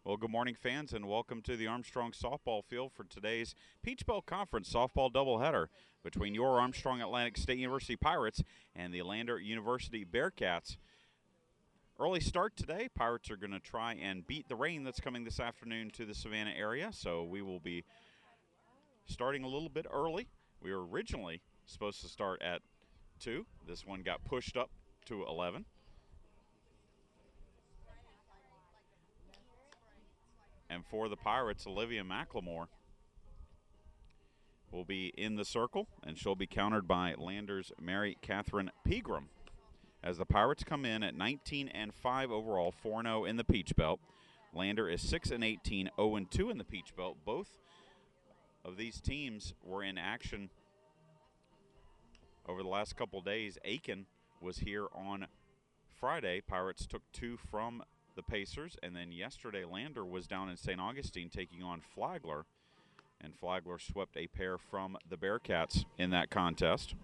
Well, good morning, fans, and welcome to the Armstrong Softball Field for today's Peach Belt Conference softball doubleheader between your Armstrong Atlantic State University Pirates and the Lander University Bearcats. Early start today. Pirates are going to try and beat the rain that's coming this afternoon to the Savannah area, so we will be starting a little bit early. We were originally supposed to start at 2. This one got pushed up to 11. And for the Pirates, Olivia McLemore will be in the circle, and she'll be countered by Lander's Mary Catherine Pegram. As the Pirates come in at 19-5 overall, 4-0 in the Peach Belt. Lander is 6-18, 0-2 in the Peach Belt. Both of these teams were in action over the last couple days. Aiken was here on Friday. Pirates took 2 from the Pacers, and then yesterday Lander was down in St. Augustine taking on Flagler, and Flagler swept a pair from the Bearcats in that contest.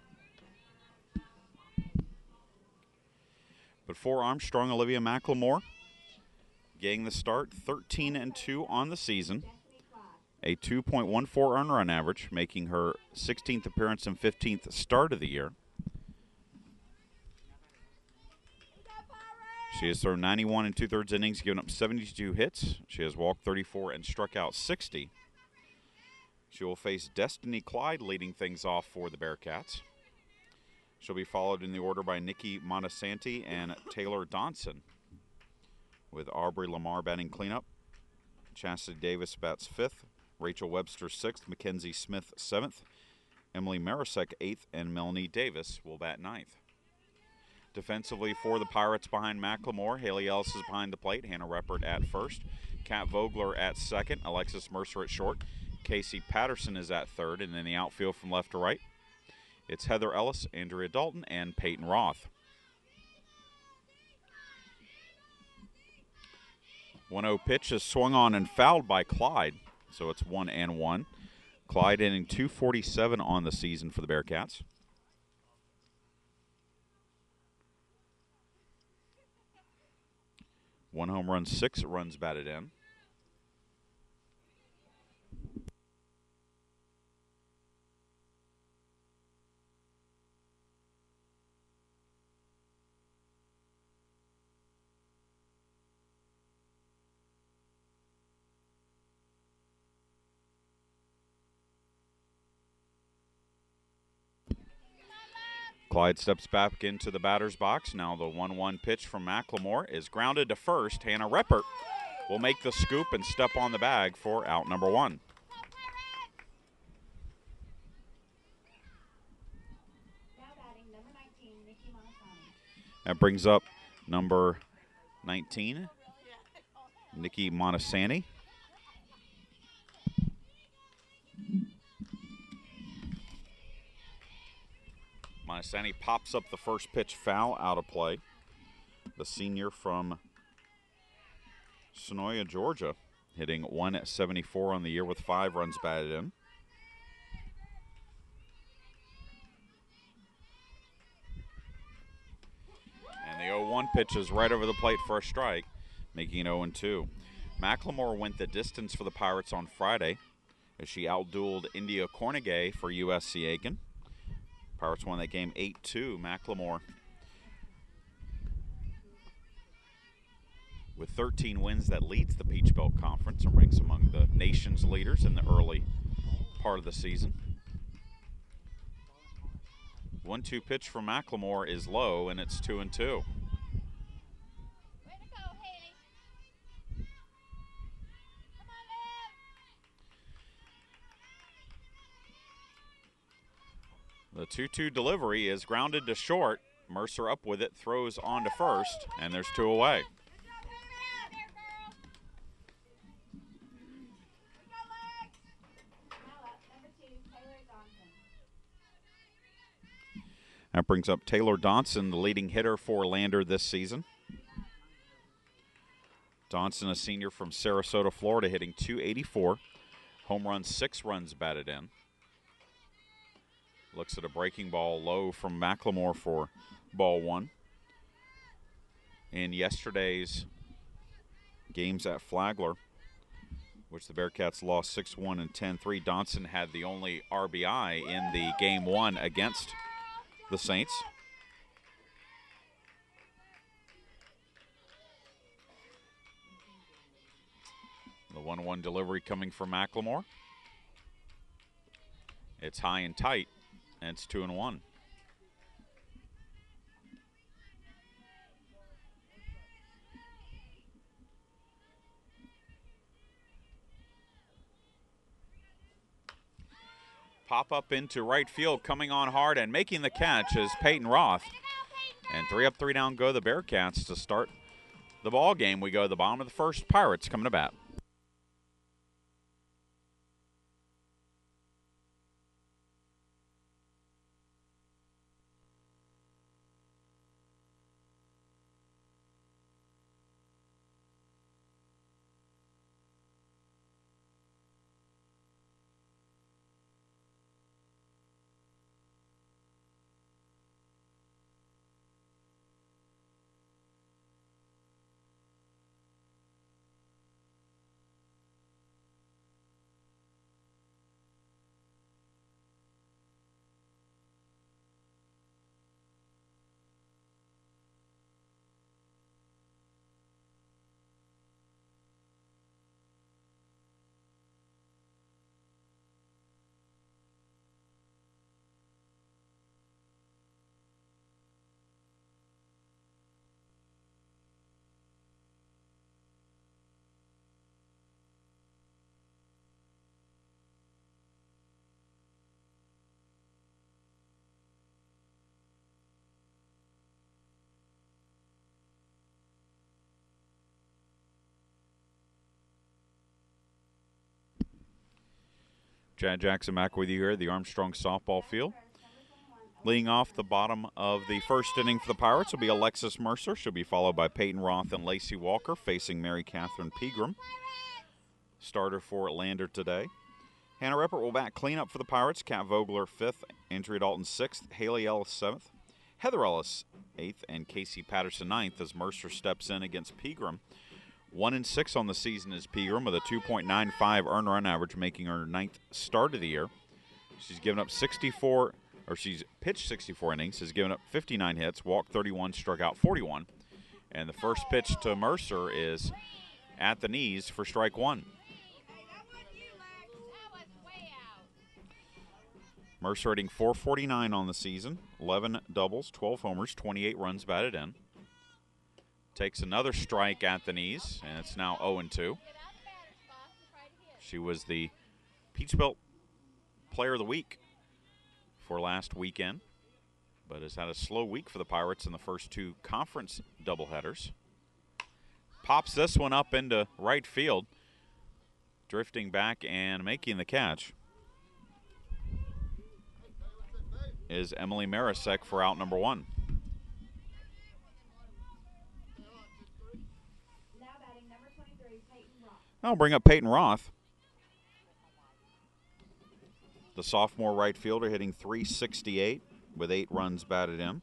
But for Armstrong, Olivia McLemore getting the start, 13-2 on the season, a 2.14 earned run average, making her 16th appearance and 15th start of the year. She has thrown 91 and 2/3 innings, given up 72 hits. She has walked 34 and struck out 60. She will face Destiny Clyde leading things off for the Bearcats. She'll be followed in the order by Nikki Montesanti and Taylor Donson, with Aubrey Lamar batting cleanup. Chastity Davis bats 5th, Rachel Webster 6th, Mackenzie Smith 7th, Emily Marisek 8th, and Melanie Davis will bat 9th. Defensively for the Pirates behind McLemore, Haley Ellis is behind the plate, Hannah Reppert at first, Kat Vogler at second, Alexis Mercer at short, Casey Patterson is at third, and then the outfield from left to right, it's Heather Ellis, Andrea Dalton, and Peyton Roth. 1-0 pitch is swung on and fouled by Clyde, so it's 1-1. Clyde hitting .247 on the season for the Bearcats. 1 home run, 6 runs batted in. Clyde steps back into the batter's box. Now the 1-1 pitch from McLemore is grounded to first. Hannah Reppert will make the scoop and step on the bag for out number 1. That brings up number 19, Nikki Montesanti. Montesanti pops up the first pitch, foul, out of play. The senior from Sonoya, Georgia, hitting .174 on the year with 5 runs batted in. And the 0-1 pitch is right over the plate for a strike, making it 0-2. McLemore went the distance for the Pirates on Friday as she outdueled India Cornegay for USC Aiken. Pirates won that game 8-2. McLemore, with 13 wins, that leads the Peach Belt Conference and ranks among the nation's leaders in the early part of the season. 1-2 pitch from McLemore is low, and it's 2-2. The 2-2 delivery is grounded to short. Mercer up with it, throws on to first, and there's 2 away. That brings up Taylor Donson, the leading hitter for Lander this season. Donson, a senior from Sarasota, Florida, hitting .284. Home run, 6 runs batted in. Looks at a breaking ball low from McLemore for ball 1. In yesterday's games at Flagler, which the Bearcats lost 6-1 and 10-3. Donson had the only RBI in the game one against the Saints. The 1-1 delivery coming from McLemore. It's high and tight, and it's 2-1. Pop up into right field, coming on hard and making the catch is Peyton Roth. And 3 up, 3 down go the Bearcats to start the ball game. We go to the bottom of the first. Pirates coming to bat. Chad Jackson back with you here at the Armstrong Softball Field. Leading off the bottom of the first inning for the Pirates will be Alexis Mercer. She'll be followed by Peyton Roth and Lacey Walker facing Mary Catherine Pegram. Starter for Lander today. Hannah Rippert will bat cleanup for the Pirates. Kat Vogler 5th, Andrea Dalton 6th, Haley Ellis 7th, Heather Ellis 8th, and Casey Patterson 9th as Mercer steps in against Pegram. 1-6 on the season is Pegram with a 2.95 earned run average, making her 9th start of the year. She's she's pitched 64 innings, has given up 59 hits, walked 31, struck out 41. And the first pitch to Mercer is at the knees for strike one. Mercer hitting .449 on the season, 11 doubles, 12 homers, 28 runs batted in. Takes another strike at the knees, and it's now 0-2. She was the Peach Belt Player of the Week for last weekend, but has had a slow week for the Pirates in the first two conference doubleheaders. Pops this one up into right field, drifting back and making the catch is Emily Marisek for out number one. I'll bring up Peyton Roth. The sophomore right fielder hitting .368 with 8 runs batted in.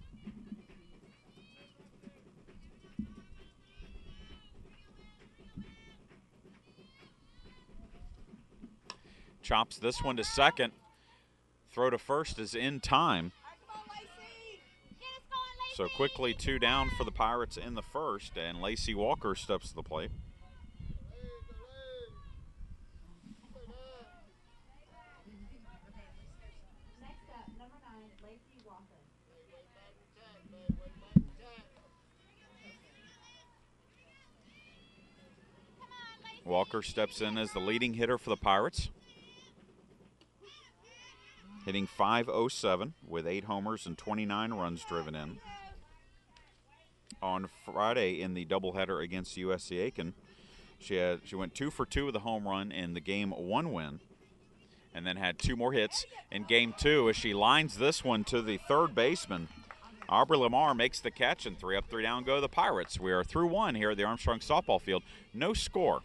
Chops this one to second. Throw to first is in time. So quickly 2 down for the Pirates in the first, and Lacey Walker steps to the plate. Walker steps in as the leading hitter for the Pirates. Hitting .507 with 8 homers and 29 runs driven in. On Friday in the doubleheader against USC Aiken, she went 2 for 2 with a home run in the Game 1 win, and then had 2 more hits in Game 2 as she lines this one to the third baseman. Aubrey Lamar makes the catch, and 3 up, 3 down go the Pirates. We are through 1 here at the Armstrong Softball Field. No score.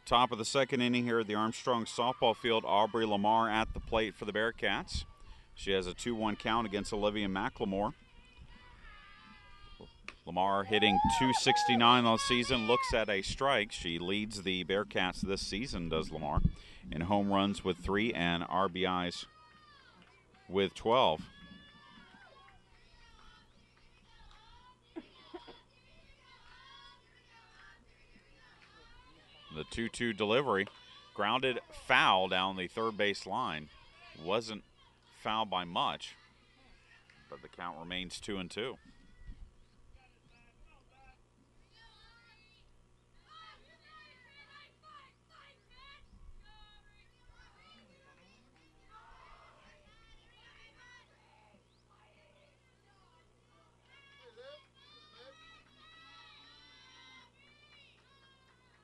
Top of the second inning here at the Armstrong Softball Field. Aubrey Lamar at the plate for the Bearcats. She has a 2-1 count against Olivia McLemore. Lamar hitting .269 on the season, looks at a strike. She leads the Bearcats this season, does Lamar, in home runs with 3 and RBIs with 12. The 2-2 delivery, grounded foul down the third base line. Wasn't fouled by much, but the count remains 2-2.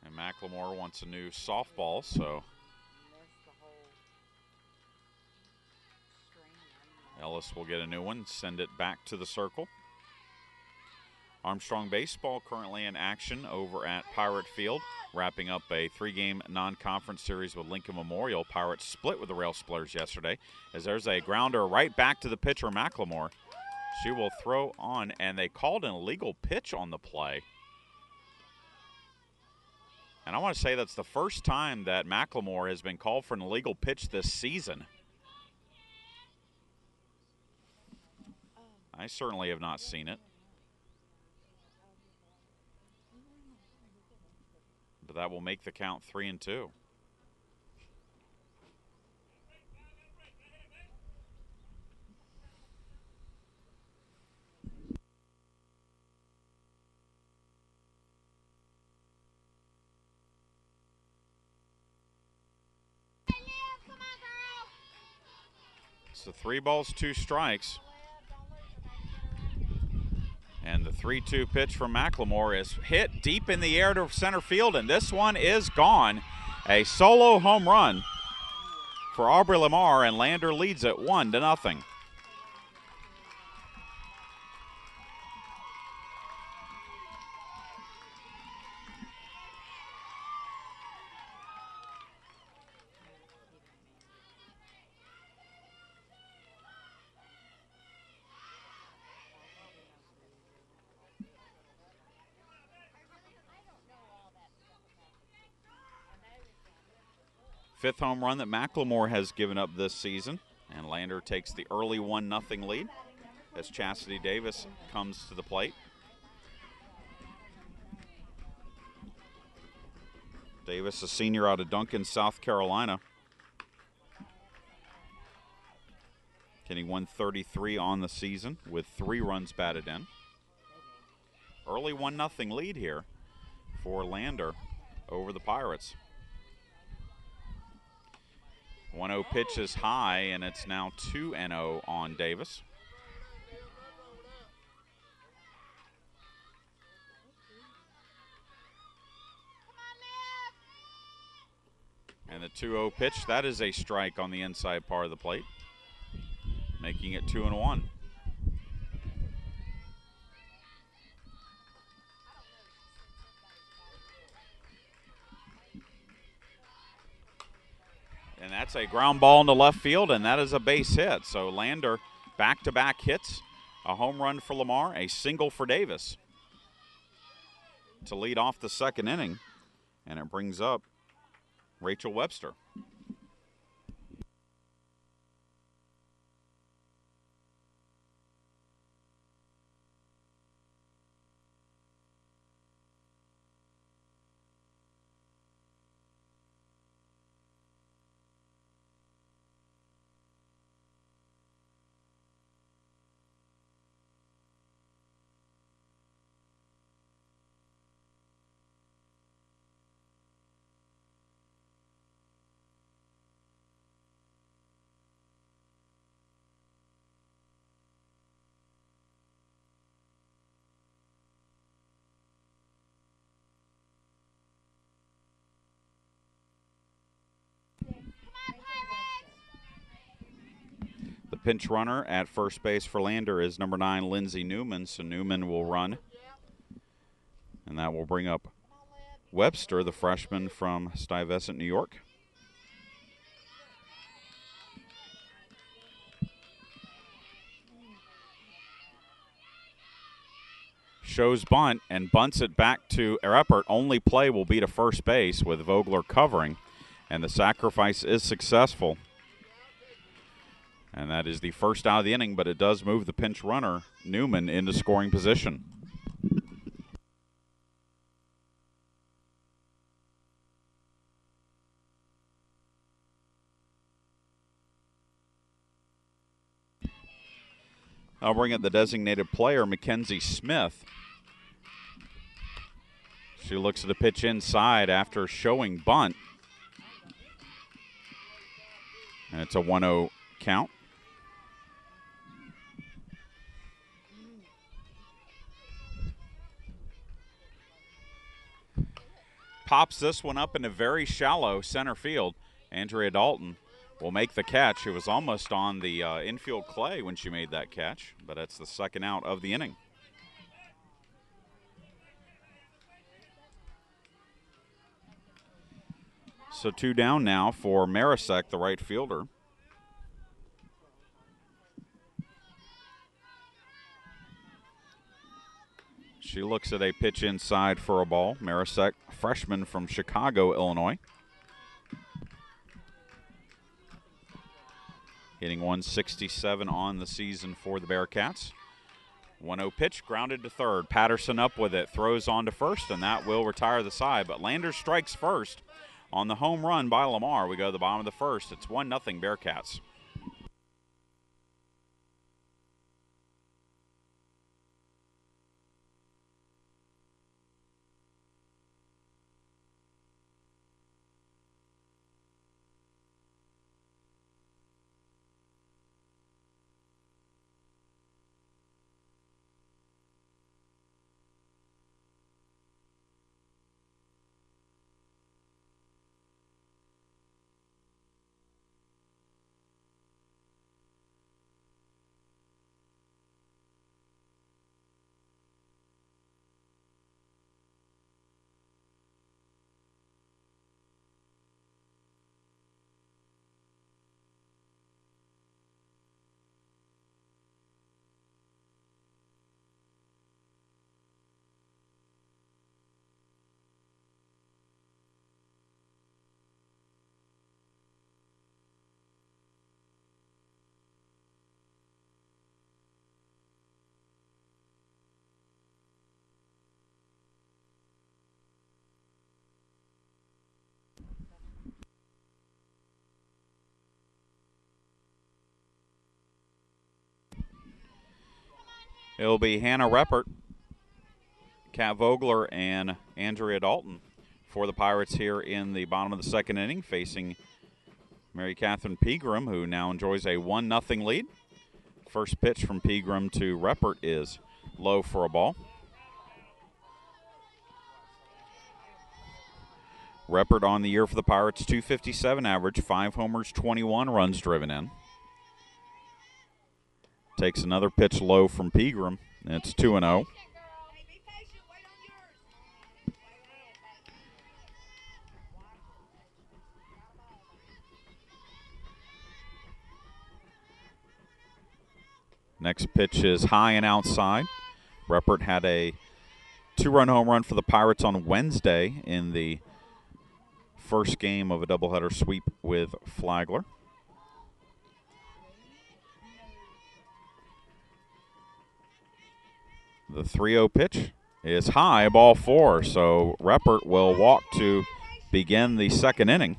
And McLemore wants a new softball, so Ellis will get a new one, send it back to the circle. Armstrong baseball currently in action over at Pirate Field, wrapping up a 3-game non-conference series with Lincoln Memorial. Pirates split with the Rail Splitters yesterday, as there's a grounder right back to the pitcher, McLemore. She will throw on, and they called an illegal pitch on the play. And I want to say that's the first time that McLemore has been called for an illegal pitch this season. I certainly have not seen it. But that will make the count 3-2. So 3 balls, 2 strikes. And the 3-2 pitch from McLemore is hit deep in the air to center field, and this one is gone. A solo home run for Aubrey Lamar, and Lander leads it 1-0. Fifth home run that McLemore has given up this season, and Lander takes the early 1-0 lead as Chastity Davis comes to the plate. Davis, a senior out of Duncan, South Carolina, hitting .133 on the season with 3 runs batted in. Early 1-0 lead here for Lander over the Pirates. 1-0 pitch is high, and it's now 2-0 on Davis. And the 2-0 pitch, that is a strike on the inside part of the plate, making it 2-1. And that's a ground ball into left field, and that is a base hit. So Lander back-to-back hits, a home run for Lamar, a single for Davis to lead off the second inning, and it brings up Rachel Webster. The pinch runner at first base for Lander is number 9, Lindsey Newman. So Newman will run, and that will bring up Webster, the freshman from Stuyvesant, New York. Shows bunt and bunts it back to Reppert. Only play will be to first base with Vogler covering, and the sacrifice is successful. And that is the first out of the inning, but it does move the pinch runner, Newman, into scoring position. I'll bring up the designated player, Mackenzie Smith. She looks at the pitch inside after showing bunt. And it's a 1-0 count. Pops this one up into very shallow center field. Andrea Dalton will make the catch. It was almost on the infield clay when she made that catch, but that's the second out of the inning. So 2 down now for Marisek, the right fielder. She looks at a pitch inside for a ball. Marisek, freshman from Chicago, Illinois. Hitting 167 on the season for the Bearcats. 1-0 pitch, grounded to third. Patterson up with it, throws on to first, and that will retire the side. But Landers strikes first on the home run by Lamar. We go to the bottom of the first. It's 1-0 Bearcats. It'll be Hannah Reppert, Kat Vogler, and Andrea Dalton for the Pirates here in the bottom of the second inning, facing Mary Catherine Pegram, who now enjoys a 1-0 lead. First pitch from Pegram to Reppert is low for a ball. Reppert on the year for the Pirates, .257 average, 5 homers, 21 runs driven in. Takes another pitch low from Pegram. It's 2-0. Next pitch is high and outside. Reppert had a 2-run home run for the Pirates on Wednesday in the first game of a doubleheader sweep with Flagler. The 3-0 pitch is high, ball 4, so Reppert will walk to begin the second inning.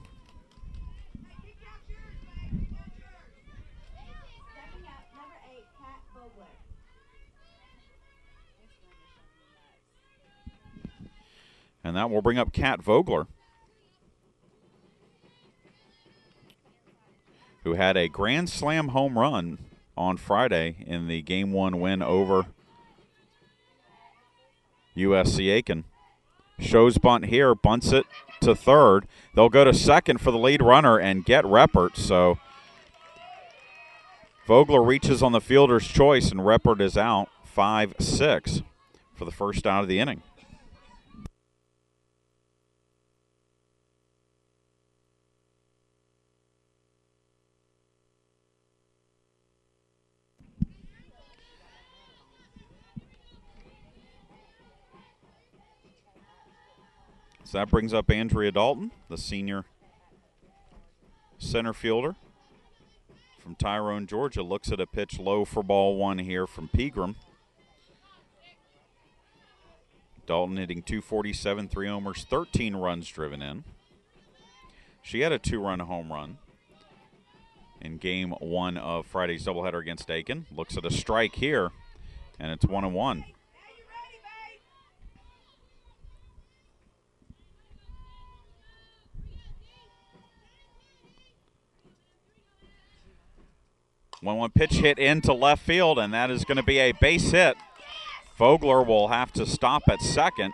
And that will bring up Kat Vogler, who had a grand slam home run on Friday in the Game 1 win over USC Aiken. Shows bunt here, bunts it to third. They'll go to second for the lead runner and get Reppert. So Vogler reaches on the fielder's choice, and Reppert is out 5-6 for the first out of the inning. So that brings up Andrea Dalton, the senior center fielder from Tyrone, Georgia. Looks at a pitch low for ball one here from Pegram. Dalton hitting .247, 3 homers, 13 runs driven in. She had a 2-run home run in game one of Friday's doubleheader against Aiken. Looks at a strike here, and it's 1-1. One pitch hit into left field, and that is going to be a base hit. Vogler will have to stop at second,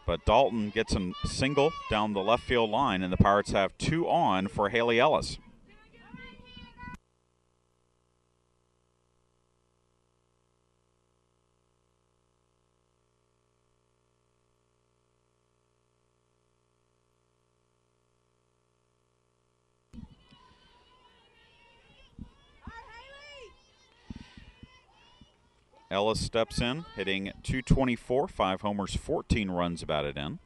but Dalton gets a single down the left field line, and the Pirates have 2 on for Haley Ellis. Ellis steps in, hitting .224, 5 homers, 14 runs batted in.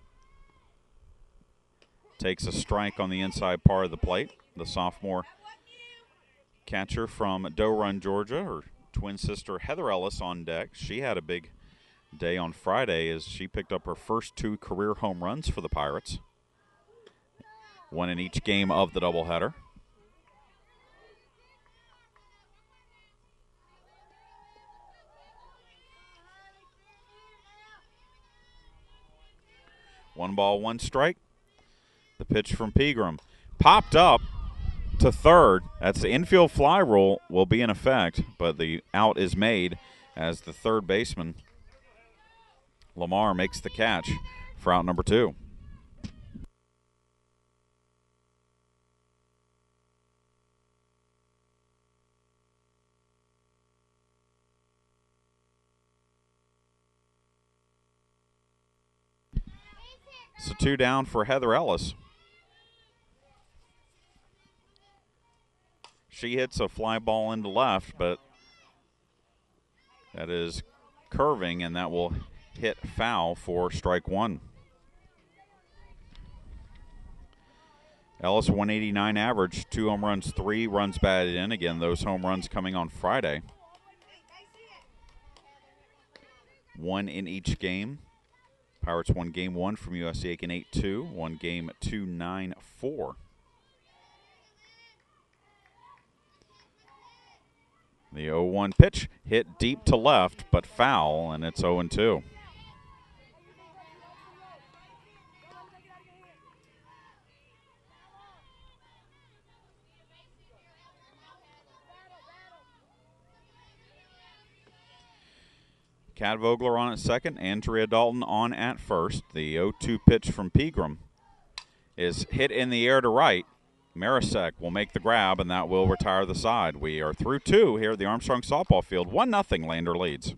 Takes a strike on the inside part of the plate. The sophomore catcher from Doe Run, Georgia, her twin sister Heather Ellis on deck. She had a big day on Friday as she picked up her first 2 career home runs for the Pirates. One in each game of the doubleheader. One ball, one strike. The pitch from Pegram popped up to third. That's the infield fly rule will be in effect, but the out is made as the third baseman, Lamar, makes the catch for out number 2. So 2 down for Heather Ellis. She hits a fly ball into left, but that is curving, and that will hit foul for strike 1. Ellis, 189 average, 2 home runs, 3 runs batted in. Again, those home runs coming on Friday. 1 in each game. Pirates won game 1 from USC Aiken 8-2, won game 2 9-4. The 0-1 pitch hit deep to left, but foul, and it's 0-2. Kat Vogler on at second, Andrea Dalton on at first. The 0-2 pitch from Pegram is hit in the air to right. Marisek will make the grab, and that will retire the side. We are through 2 here at the Armstrong Softball Field. 1-0, Lander leads.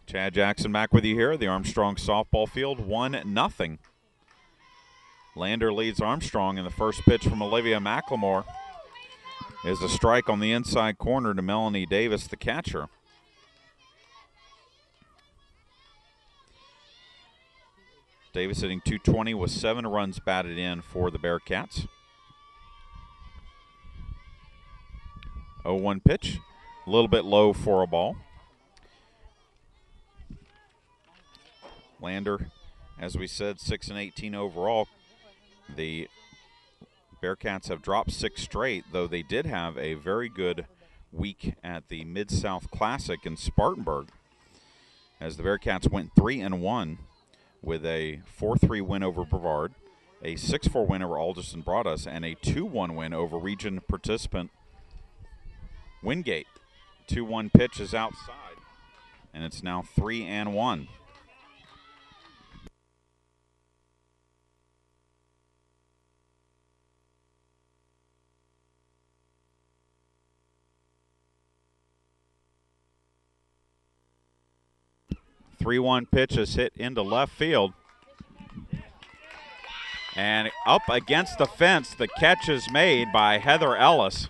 Chad Jackson back with you here, the Armstrong Softball Field, 1-0. Lander leads Armstrong in the first pitch from Olivia McLemore. is a strike on the inside corner to Melanie Davis, the catcher. Davis hitting .220 with 7 runs batted in for the Bearcats. 0-1 pitch, a little bit low for a ball. Lander, as we said, 6-18 overall. The Bearcats have dropped 6 straight, though they did have a very good week at the Mid-South Classic in Spartanburg, as the Bearcats went 3-1 with a 4-3 win over Brevard, a 6-4 win over Alderson Broadus, and a 2-1 win over region participant Wingate. 2-1 pitch is outside, and it's now 3-1. Three-one pitch is hit into left field. And up against the fence, the catch is made by Heather Ellis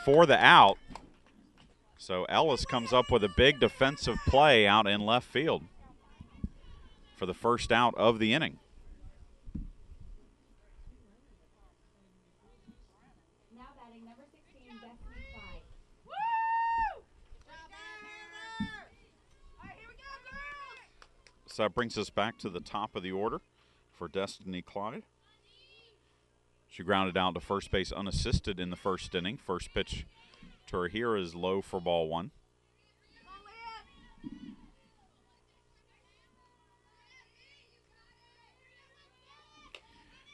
for the out. So Ellis comes up with a big defensive play out in left field for the first out of the inning. So that brings us back to the top of the order for Destiny Clyde. She grounded out to first base unassisted in the first inning. First pitch to her here is low for ball 1.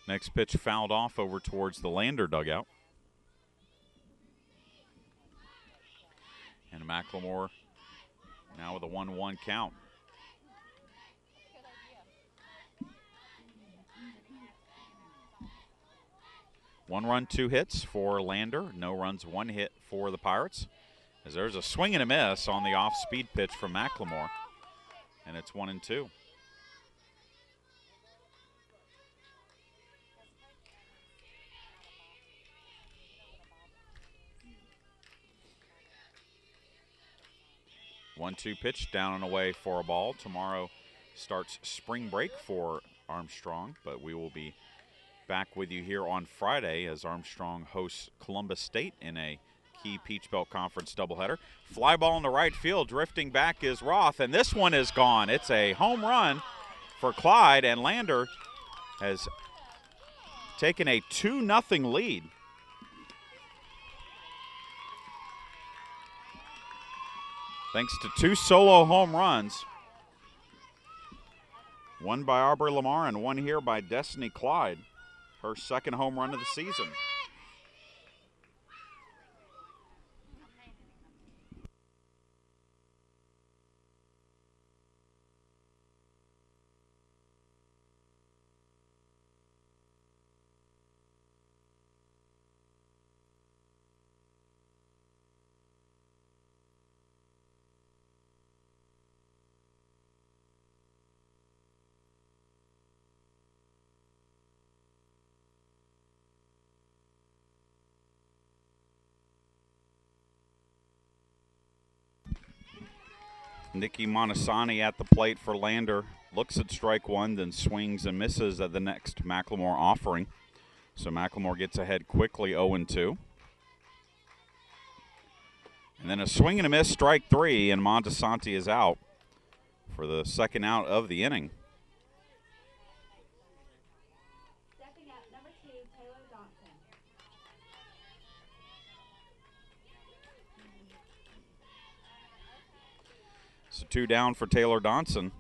Next pitch fouled off over towards the Lander dugout. And McLemore now with a 1-1 count. One run, 2 hits for Lander. No runs, 1 hit for the Pirates. As there's a swing and a miss on the off-speed pitch from McLemore. And it's 1-2. One-two pitch down and away for a ball. Tomorrow starts spring break for Armstrong, but we will be back with you here on Friday as Armstrong hosts Columbus State in a key Peach Belt Conference doubleheader. Fly ball in the right field, drifting back is Roth, and this one is gone. It's a home run for Clyde, and Lander has taken a 2-0 lead. Thanks to 2 solo home runs. One by Aubrey Lamar and one here by Destiny Clyde. Her second home run of the season. Nikki Montesani at the plate for Lander. Looks at strike 1, then swings and misses at the next McLemore offering. So McLemore gets ahead quickly, 0-2. And then a swing and a miss, strike 3, and Montesanti is out for the second out of the inning. Stepping up, number 2, Taylor Dawson. So 2 down for Taylor Donson,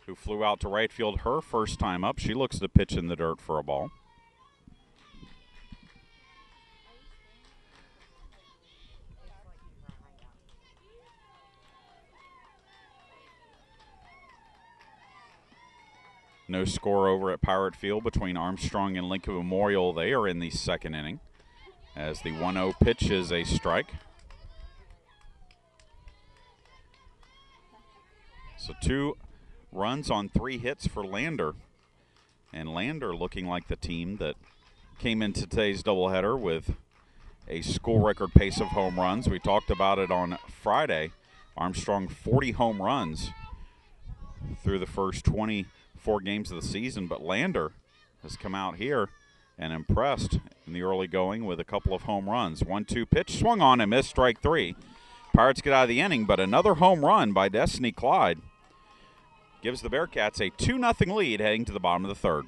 who flew out to right field her first time up. She looks to pitch in the dirt for a ball. No score over at Pirate Field between Armstrong and Lincoln Memorial. They are in the second inning as the 1-0 pitch is a strike. So 2 runs on 3 hits for Lander. And Lander looking like the team that came into today's doubleheader with a school record pace of home runs. We talked about it on Friday. Armstrong 40 home runs through the first 24 games of the season, but Lander has come out here and impressed in the early going with a couple of home runs. 1-2 pitch, swung on and missed, strike three. Pirates get out of the inning, but another home run by Destiny Clyde gives the Bearcats a 2-0 lead heading to the bottom of the third.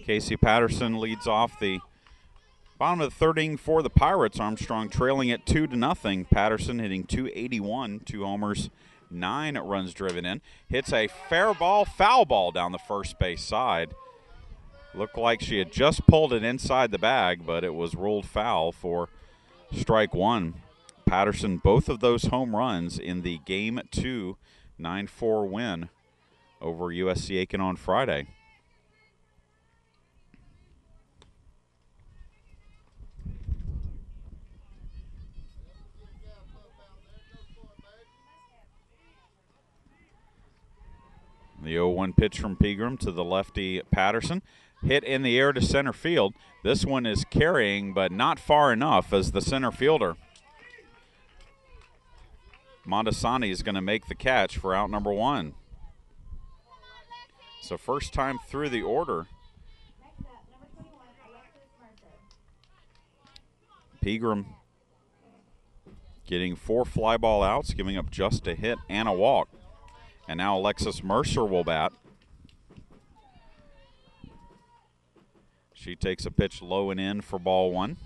Casey Patterson leads off the bottom of the third inning for the Pirates. Armstrong trailing it 2-0. Patterson hitting .281, 2 homers, 9 runs driven in. Hits a fair ball, foul ball down the first base side. Looked like she had just pulled it inside the bag, but it was ruled foul for strike one. Patterson, both of those home runs in the Game 2 9-4 win over USC Aiken on Friday. The 0-1 pitch from Pegram to the lefty Patterson. Hit in the air to center field. This one is carrying, but not far enough as the center fielder. Mondesani is going to make the catch for out number one. So first time through the order. Pegram getting 4 fly ball outs, giving up just a hit and a walk. And now Alexis Mercer will bat. She takes a pitch low and in for ball one.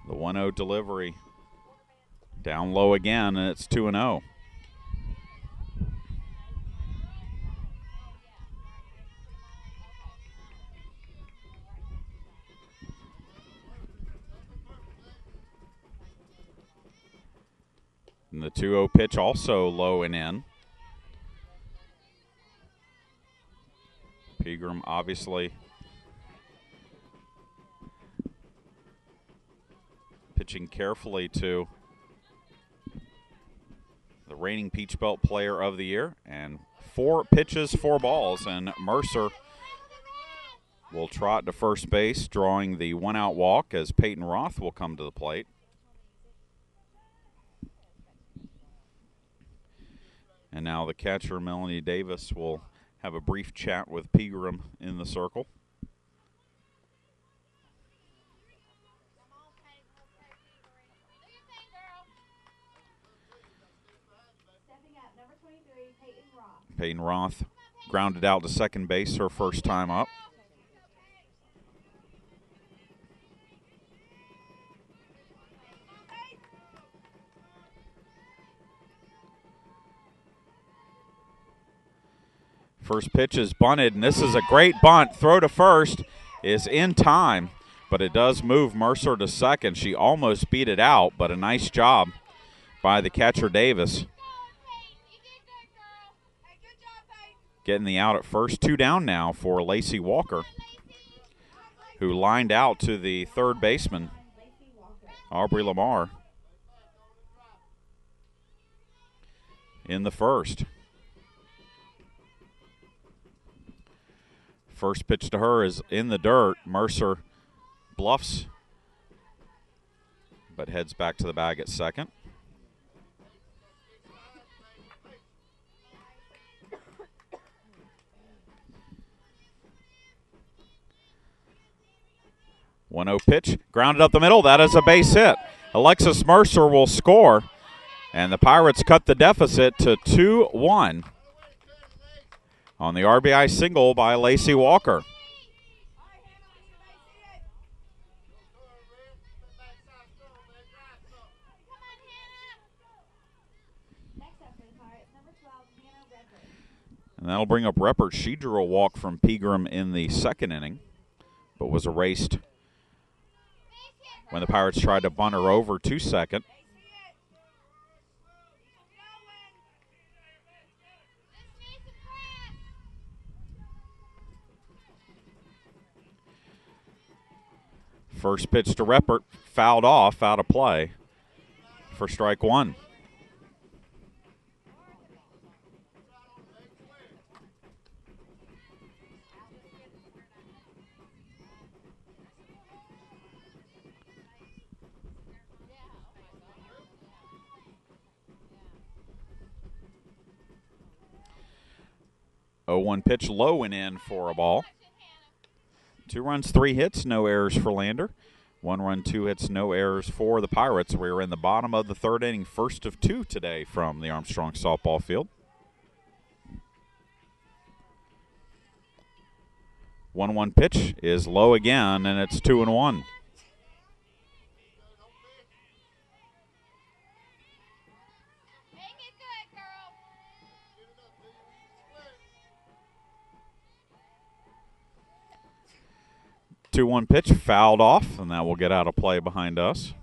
The 1-0 delivery. Down low again, and it's 2-0. And the 2-0 pitch also low and in. Pegram obviously pitching carefully to the reigning Peach Belt Player of the Year. And 4 pitches, 4 balls, and Mercer will trot to first base, drawing the 1-out walk as Peyton Roth will come to the plate. And now the catcher, Melanie Davis, will have a brief chat with Pegram in the circle. Stepping up, number 23, Peyton Roth. Peyton Roth grounded out to second base her first time up. First pitch is bunted, and this is a great bunt. Throw to first is in time, but it does move Mercer to second. She almost beat it out, but a nice job by the catcher, Davis. Getting the out at first. 2 down now for Lacey Walker, who lined out to the third baseman, Aubrey Lamar. in the first. First pitch to her is in the dirt. Mercer bluffs, but heads back to the bag at second. One 0 pitch, grounded up the middle. That is a base hit. Alexis Mercer will score, and the Pirates cut the deficit to 2-1 on the RBI single by Lacey Walker. And that'll bring up Reppert. She drew a walk from Pegram in the second inning, but was erased when the Pirates tried to bunt her over to second. First pitch to Reppert, fouled off, out of play for strike one. Oh, 1 pitch low and in for a ball. 2 runs, 3 hits, no errors for Lander. 1 run, 2 hits, no errors for the Pirates. We're in the bottom of the third inning, first of 2 today from the Armstrong Softball Field. 1-1 pitch is low again, and it's 2-1. Two-one pitch fouled off, and that will get out of play behind us.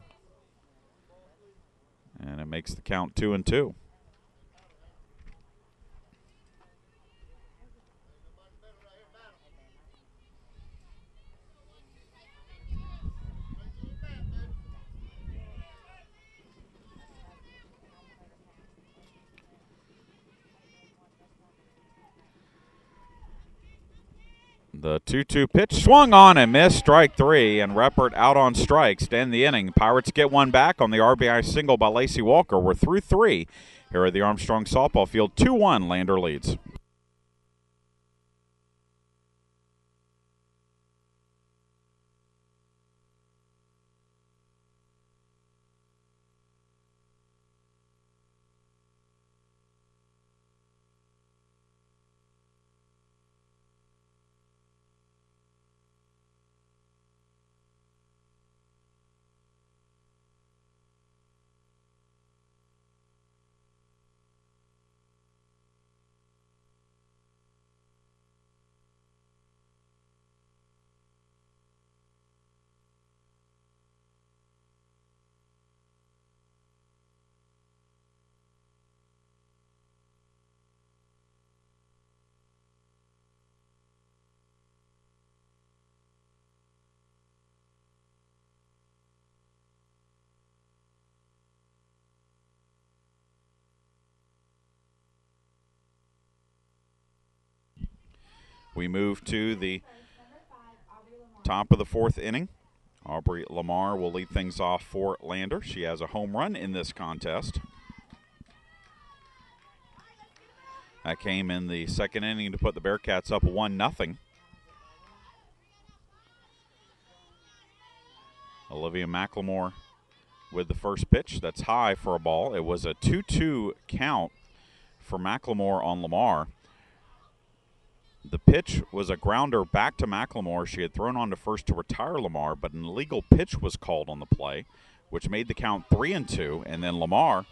And it makes the count 2-2. The 2-2 pitch swung on and missed, strike 3, and Reppert out on strikes to end the inning. Pirates get one back on the RBI single by Lacey Walker. We're through 3 here at the Armstrong Softball Field. 2-1, Lander leads. We move to the top of the 4th inning. Aubrey Lamar will lead things off for Lander. She has a home run in this contest. That came in the second inning to put the Bearcats up 1-0. Olivia McLemore with the first pitch. That's high for a ball. It was a 2-2 count for McLemore on Lamar. The pitch was a grounder back to McLemore. She had thrown on to first to retire Lamar, but an illegal pitch was called on the play, which made the count 3-2, and then Lamar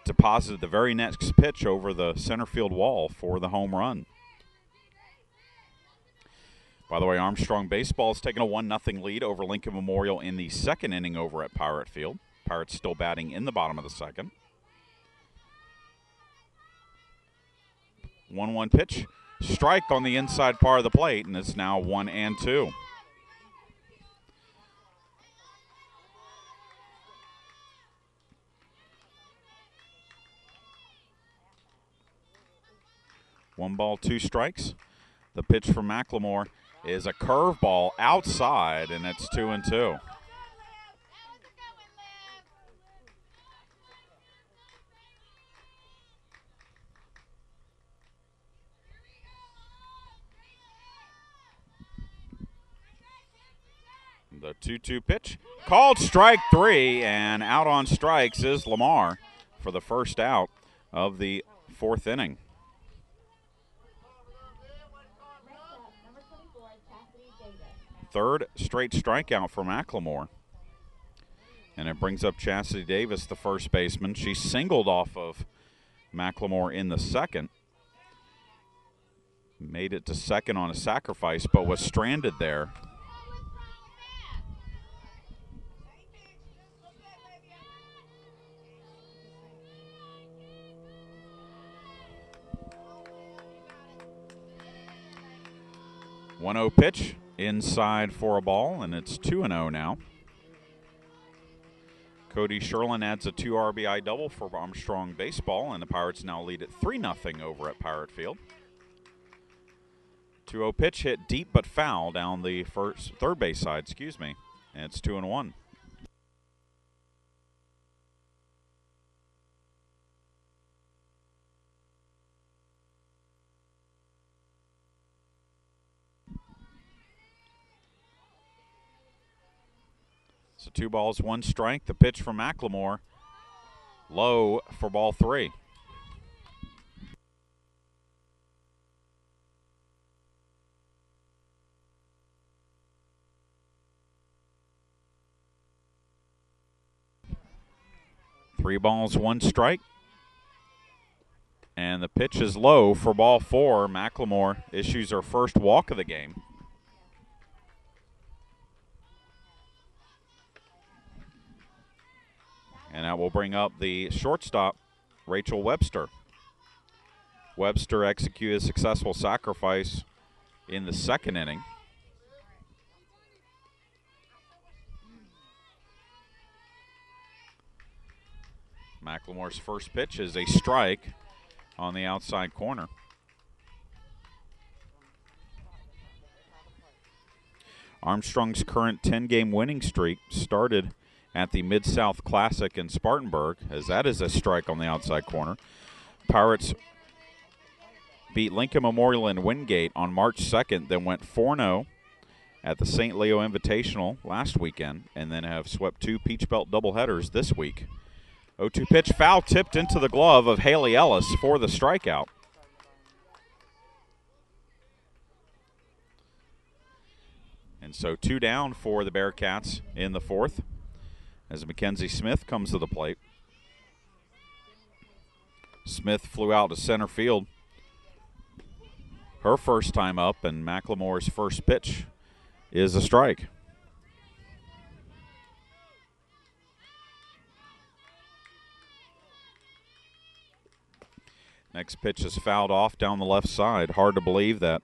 deposited the very next pitch over the center field wall for the home run. By the way, Armstrong Baseball has taken a 1-0 lead over Lincoln Memorial in the second inning over at Pirate Field. Pirates still batting in the bottom of the second. 1-1 pitch. Strike on the inside part of the plate, and it's now 1-2. 1 ball, 2 strikes. The pitch from McLemore is a curveball outside, and it's 2-2. The 2-2 pitch. Called strike 3, and out on strikes is Lamar for the first out of the 4th inning. Third straight strikeout for McLemore. And it brings up Chastity Davis, the first baseman. She singled off of McLemore in the second. Made it to second on a sacrifice, but was stranded there. One 1-0 pitch inside for a ball, and it's 2-0 now. Cody Sherlin adds a 2 RBI double for Armstrong baseball, and the Pirates now lead at 3-0 over at Pirate Field. 2-0 pitch hit deep but foul down the third base side, and it's 2-1. So 2 balls, 1 strike. The pitch from McLemore, low for ball 3. Three balls, 1 strike. And the pitch is low for ball 4. McLemore issues her first walk of the game. And that will bring up the shortstop, Rachel Webster. Webster executed a successful sacrifice in the second inning. McLemore's first pitch is a strike on the outside corner. Armstrong's current 10-game winning streak started at the Mid-South Classic in Spartanburg, as that is a strike on the outside corner. Pirates beat Lincoln Memorial in Wingate on March 2nd, then went 4-0 at the St. Leo Invitational last weekend, and then have swept 2 Peach Belt doubleheaders this week. 0-2 pitch, foul tipped into the glove of Haley Ellis for the strikeout. And so 2 down for the Bearcats in the 4th as Mackenzie Smith comes to the plate. Smith flew out to center field her first time up, and McLemore's first pitch is a strike. Next pitch is fouled off down the left side. Hard to believe that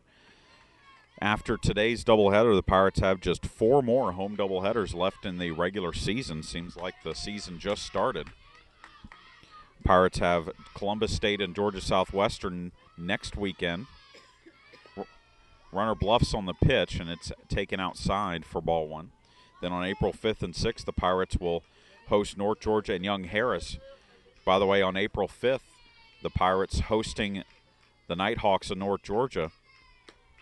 after today's doubleheader, the Pirates have just 4 more home doubleheaders left in the regular season. Seems like the season just started. Pirates have Columbus State and Georgia Southwestern next weekend. Runner bluffs on the pitch, and it's taken outside for ball 1. Then on April 5th and 6th, the Pirates will host North Georgia and Young Harris. By the way, on April 5th, the Pirates hosting the Nighthawks of North Georgia.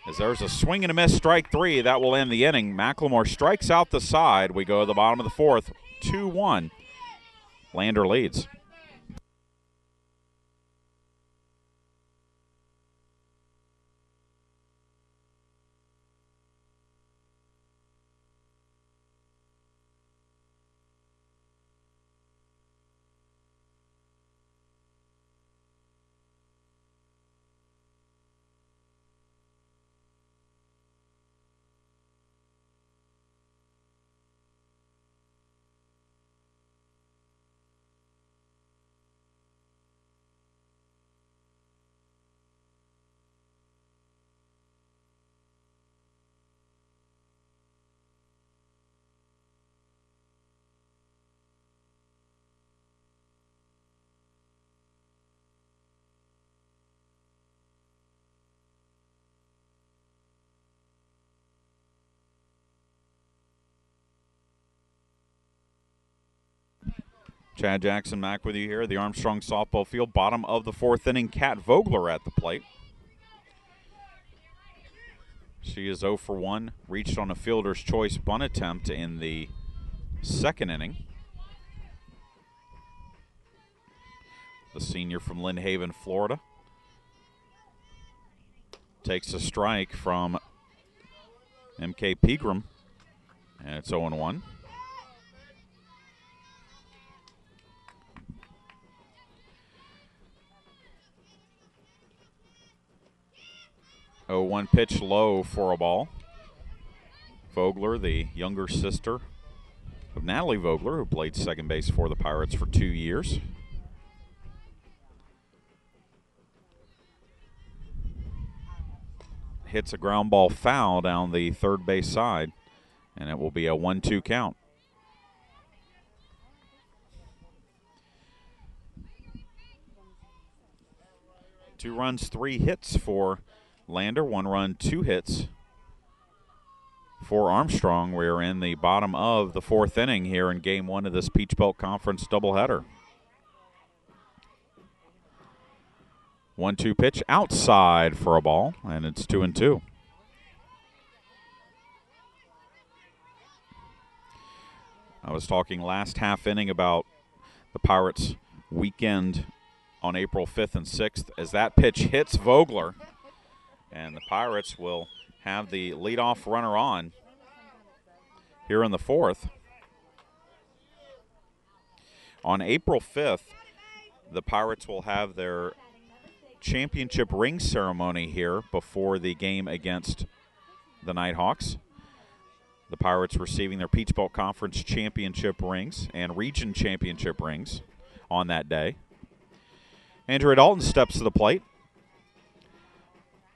As there's a swing and a miss, strike 3, that will end the inning. McLemore strikes out the side. We go to the bottom of the 4th, 2-1. Lander leads. Chad Jackson back with you here at the Armstrong Softball Field. Bottom of the fourth inning, Kat Vogler at the plate. She is 0 for 1, reached on a fielder's choice bunt attempt in the second inning. The senior from Lynn Haven, Florida, takes a strike from M.K. Pegram, and it's 0-1. Oh, one pitch low for a ball. Vogler, the younger sister of Natalie Vogler, who played second base for the Pirates for 2 years. Hits a ground ball foul down the third base side, and it will be a 1-2 count. Two runs, 3 hits for Lander, 1 run, 2 hits for Armstrong. We're in the bottom of the fourth inning here in Game 1 of this Peach Belt Conference doubleheader. 1-2 pitch outside for a ball, and it's 2-2. I was talking last half inning about the Pirates' weekend on April 5th and 6th as that pitch hits Vogler, and the Pirates will have the leadoff runner on here in the fourth. On April 5th, the Pirates will have their championship ring ceremony here before the game against the Nighthawks. The Pirates receiving their Peach Belt Conference championship rings and region championship rings on that day. Andrea Dalton steps to the plate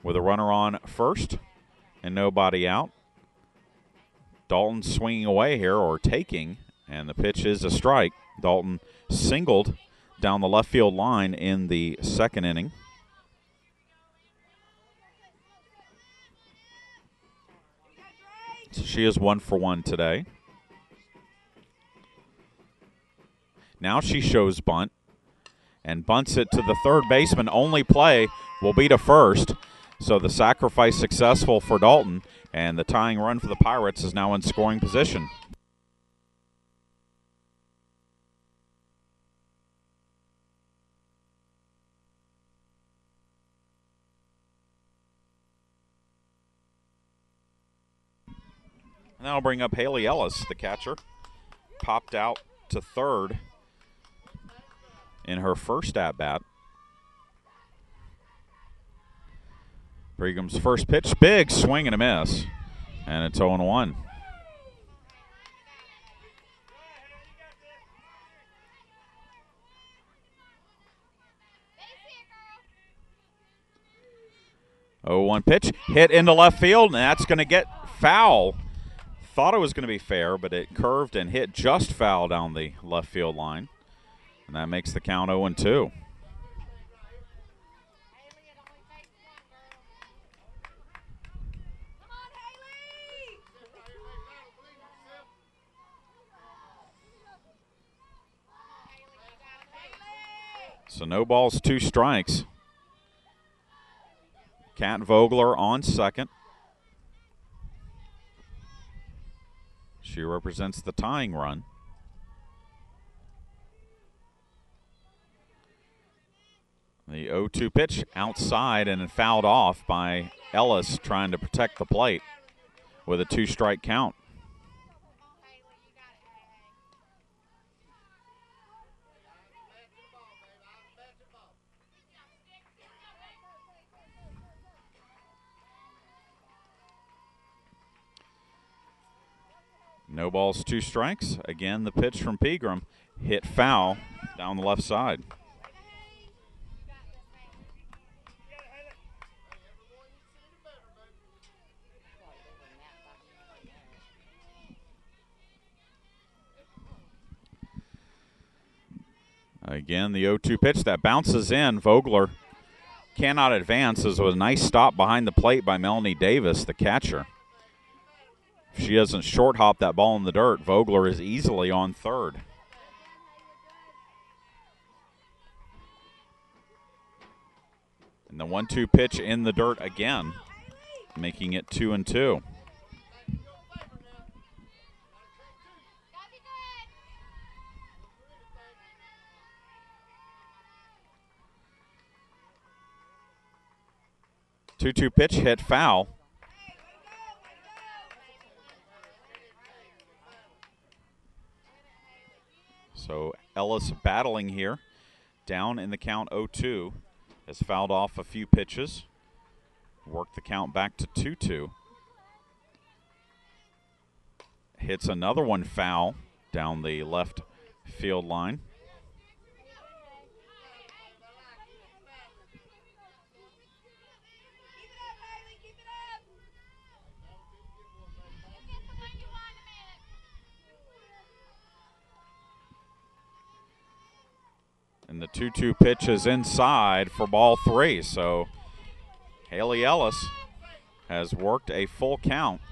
with a runner on first and nobody out. Dalton swinging away here, or taking, and the pitch is a strike. Dalton singled down the left field line in the second inning. So she is 1 for 1 today. Now she shows bunt and bunts it to the third baseman. Only play will be to first. So the sacrifice successful for Dalton, and the tying run for the Pirates is now in scoring position. And that'll bring up Haley Ellis, the catcher. Popped out to third in her first at-bat. Pregram's first pitch, big swing and a miss, and it's 0-1. Oh, 1 pitch, hit into left field, and that's going to get foul. Thought it was going to be fair, but it curved and hit just foul down the left field line, and that makes the count 0-2. So no balls, 2 strikes. Kat Vogler on second. She represents the tying run. The 0-2 pitch outside and fouled off by Ellis, trying to protect the plate with a 2-strike count. No balls, 2 strikes. Again, the pitch from Pegram hit foul down the left side. Again, the 0-2 pitch that bounces in. Vogler cannot advance, as it was a nice stop behind the plate by Melanie Davis, the catcher. If she doesn't short hop that ball in the dirt, Vogler is easily on third. And the 1-2 pitch in the dirt again, making it 2-2. Two-two pitch hit foul. So Ellis battling here, down in the count 0-2, has fouled off a few pitches, worked the count back to 2-2. Hits another one foul down the left field line. And the 2-2 pitch is inside for ball 3. So Haley Ellis has worked a full count.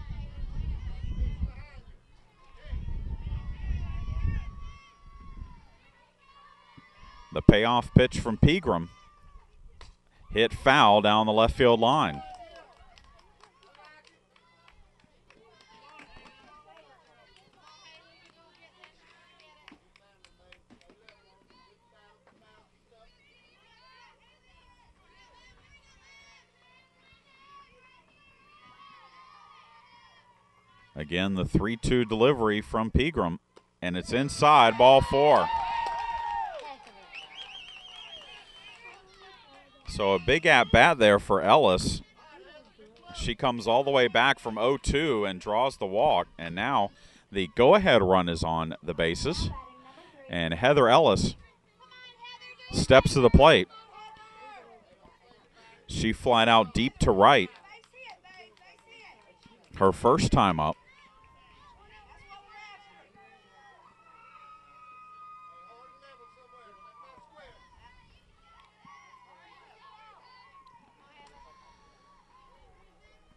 The payoff pitch from Pegram hit foul down the left field line. Again, the 3-2 delivery from Pegram, and it's inside, ball 4. So a big at-bat there for Ellis. She comes all the way back from 0-2 and draws the walk, and now the go-ahead run is on the bases. And Heather Ellis steps to the plate. She flied out deep to right. Her first time up.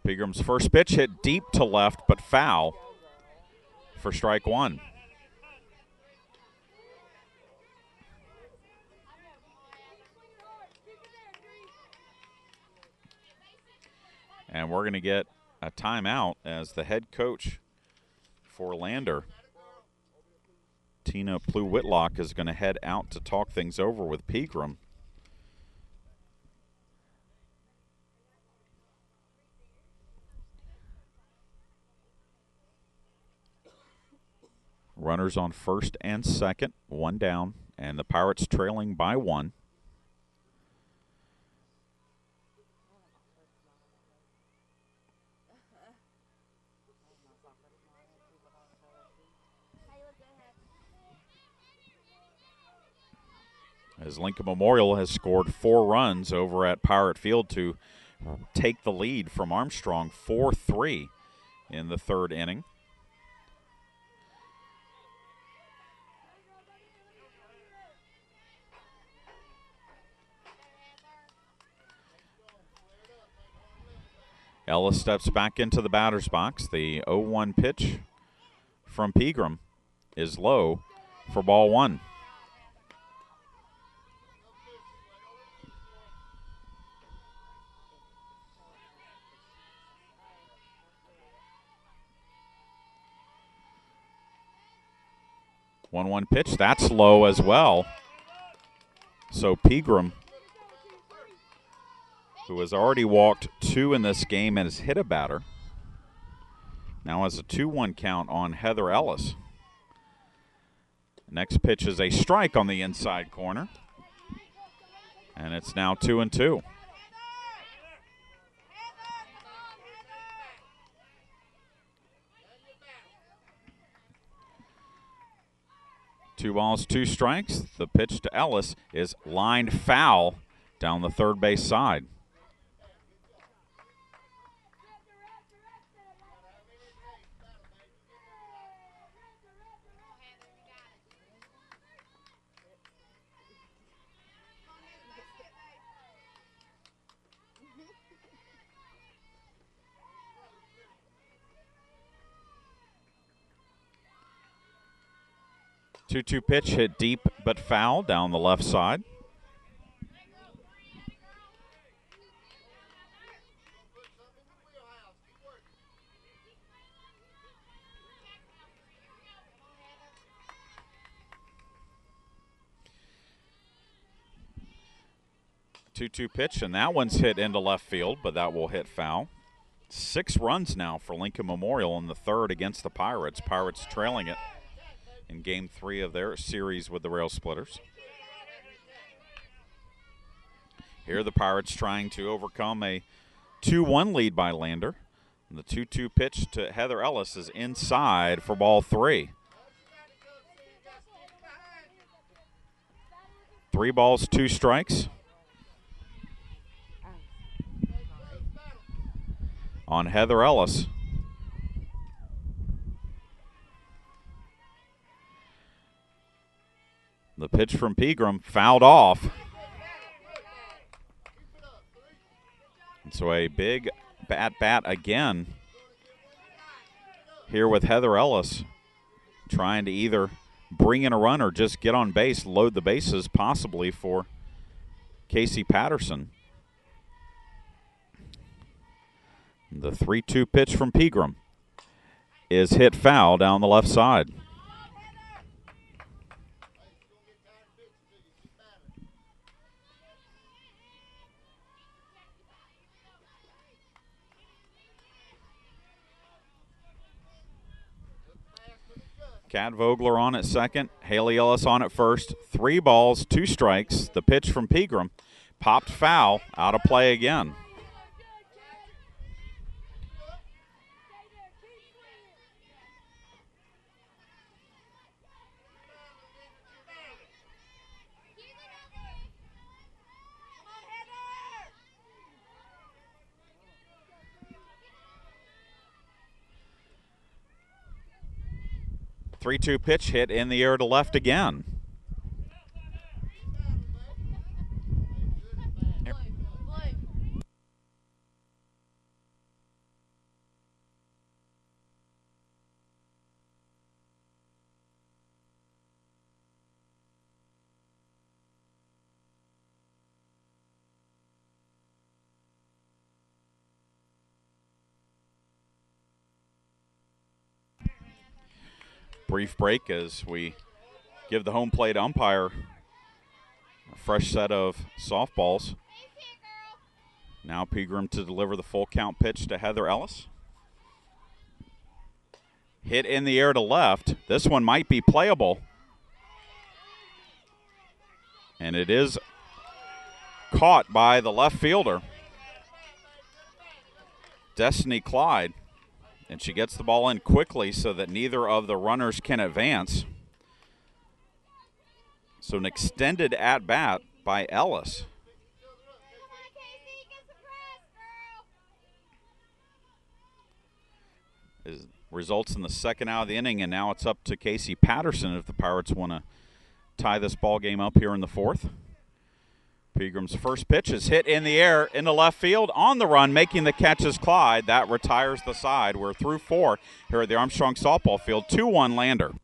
Pegram's first pitch hit deep to left, but foul for strike 1. And we're going to get a timeout as the head coach for Lander, Tina Plew-Whitlock, is going to head out to talk things over with Pegram. Runners on first and second, 1 down, and the Pirates trailing by 1. As Lincoln Memorial has scored 4 runs over at Pirate Field to take the lead from Armstrong 4-3 in the 3rd inning. Ellis steps back into the batter's box. The 0-1 pitch from Pegram is low for ball 1. One pitch, that's low as well. So Pegram, who has already walked 2 in this game and has hit a batter, now has a 2-1 count on Heather Ellis. Next pitch is a strike on the inside corner, and it's now 2-2. Two balls, 2 strikes. The pitch to Ellis is lined foul down the third base side. Two-two pitch hit deep but foul down the left side. 2-2 pitch, and that one's hit into left field, but that will hit foul. 6 runs now for Lincoln Memorial in the third against the Pirates. Pirates trailing it in Game 3 of their series with the Rail Splitters. Here the Pirates trying to overcome a 2-1 lead by Lander. And the 2-2 pitch to Heather Ellis is inside for ball 3. 3 balls, 2 strikes. On Heather Ellis. The pitch from Pegram fouled off. And so a big bat again here with Heather Ellis, trying to either bring in a run or just get on base, load the bases possibly for Casey Patterson. The 3-2 pitch from Pegram is hit foul down the left side. Kat Vogler on at second, Haley Ellis on at first. 3 balls, 2 strikes. The pitch from Pegram popped foul, out of play again. The 3-2 pitch hit in the air to left again. Brief break as we give the home plate umpire a fresh set of softballs. Now Pegram to deliver the full count pitch to Heather Ellis. Hit in the air to left. This one might be playable. And it is caught by the left fielder, Destiny Clyde. And she gets the ball in quickly so that neither of the runners can advance. So an extended at-bat by Ellis. Results in the second out of the inning, and now it's up to Casey Patterson if the Pirates want to tie this ball game up here in the fourth. Pegram's first pitch is hit in the air into left field. On the run, making the catch is Clyde. That retires the side. We're through 4 here at the Armstrong Softball Field. 2-1 Lander.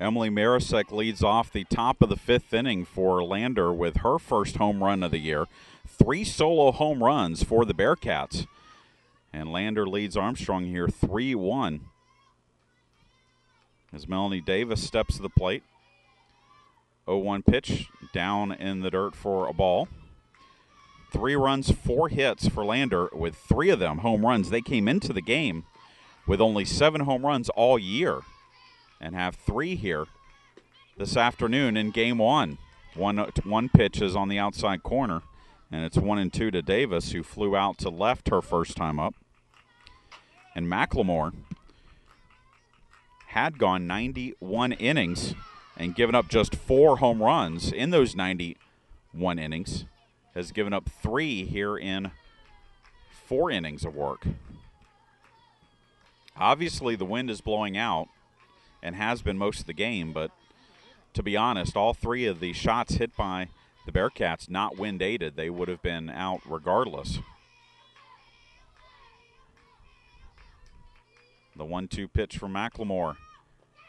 Emily Marisek leads off the top of the 5th inning for Lander with her first home run of the year. 3 solo home runs for the Bearcats. And Lander leads Armstrong here 3-1. As Melanie Davis steps to the plate. 0-1 pitch down in the dirt for a ball. 3 runs, 4 hits for Lander, with 3 of them home runs. They came into the game with only 7 home runs all year and have 3 here this afternoon in game 1. One pitch is on the outside corner, and it's 1-2 to Davis, who flew out to left her first time up. And McLemore had gone 91 innings and given up just 4 home runs in those 91 innings. Has given up 3 here in 4 innings of work. Obviously, the wind is blowing out and has been most of the game, but to be honest, all 3 of the shots hit by the Bearcats, not wind aided, they would have been out regardless. The 1-2 pitch from McLemore.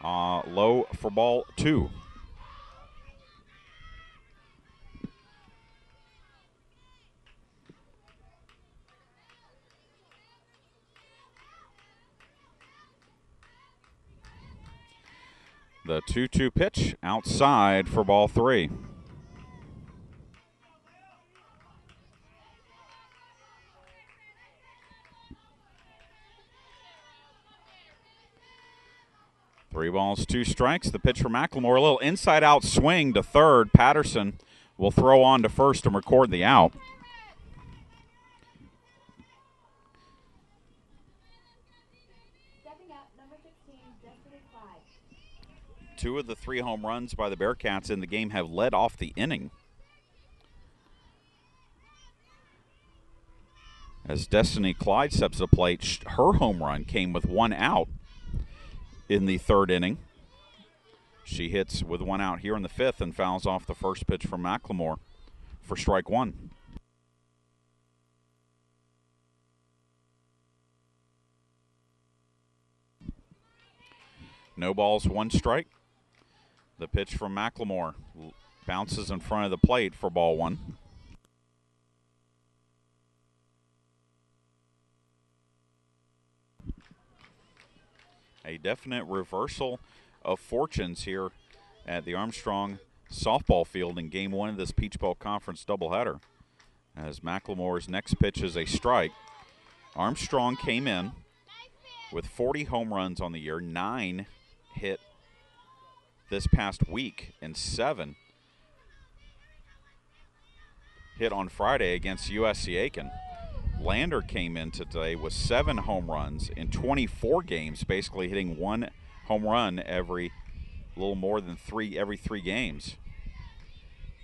Low for ball 2. The 2-2 pitch outside for ball 3. Three balls, 2 strikes. The pitch for McLemore. A little inside-out swing to third. Patterson will throw on to first and record the out. Stepping up, number 16, Destiny Clyde. 2 of the 3 home runs by the Bearcats in the game have led off the inning. As Destiny Clyde steps to the plate, her home run came with 1 out in the 3rd inning. She hits with 1 out here in the 5th and fouls off the first pitch from McLemore for strike 1. No balls, 1 strike. The pitch from McLemore bounces in front of the plate for ball 1. A definite reversal of fortunes here at the Armstrong Softball Field in game 1 of this Peach Bowl Conference doubleheader. As McLemore's next pitch is a strike. Armstrong came in with 40 home runs on the year, 9 hit this past week, and 7 hit on Friday against USC Aiken. Lander came in today with 7 home runs in 24 games, basically hitting 1 home run every little more than 3 every 3 games.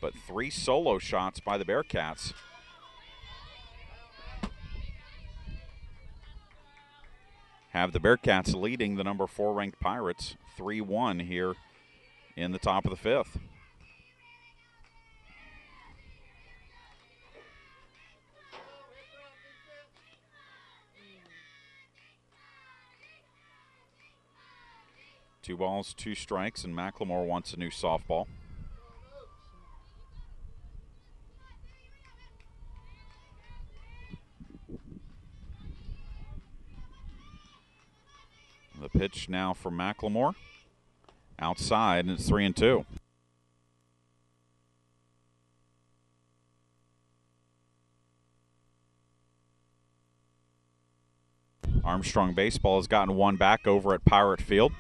But 3 solo shots by the Bearcats. Have the Bearcats leading the number 4 ranked Pirates 3-1 here in the top of the 5th. Two balls, 2 strikes, and McLemore wants a new softball. The pitch now from McLemore. Outside, and it's 3-2. Armstrong Baseball has gotten 1 back over at Pirate Field.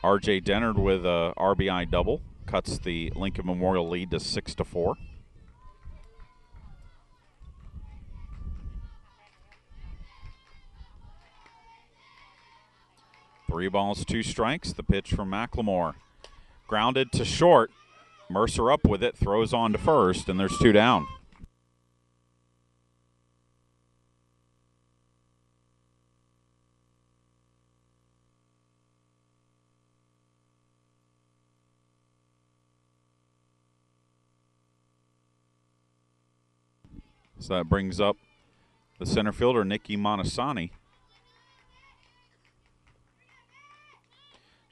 R.J. Dennard with a RBI double cuts the Lincoln Memorial lead to 6-4. Three balls, 2 strikes. The pitch from McLemore. Grounded to short. Mercer up with it, throws on to first, and there's 2 down. So that brings up the center fielder, Nikki Montasani.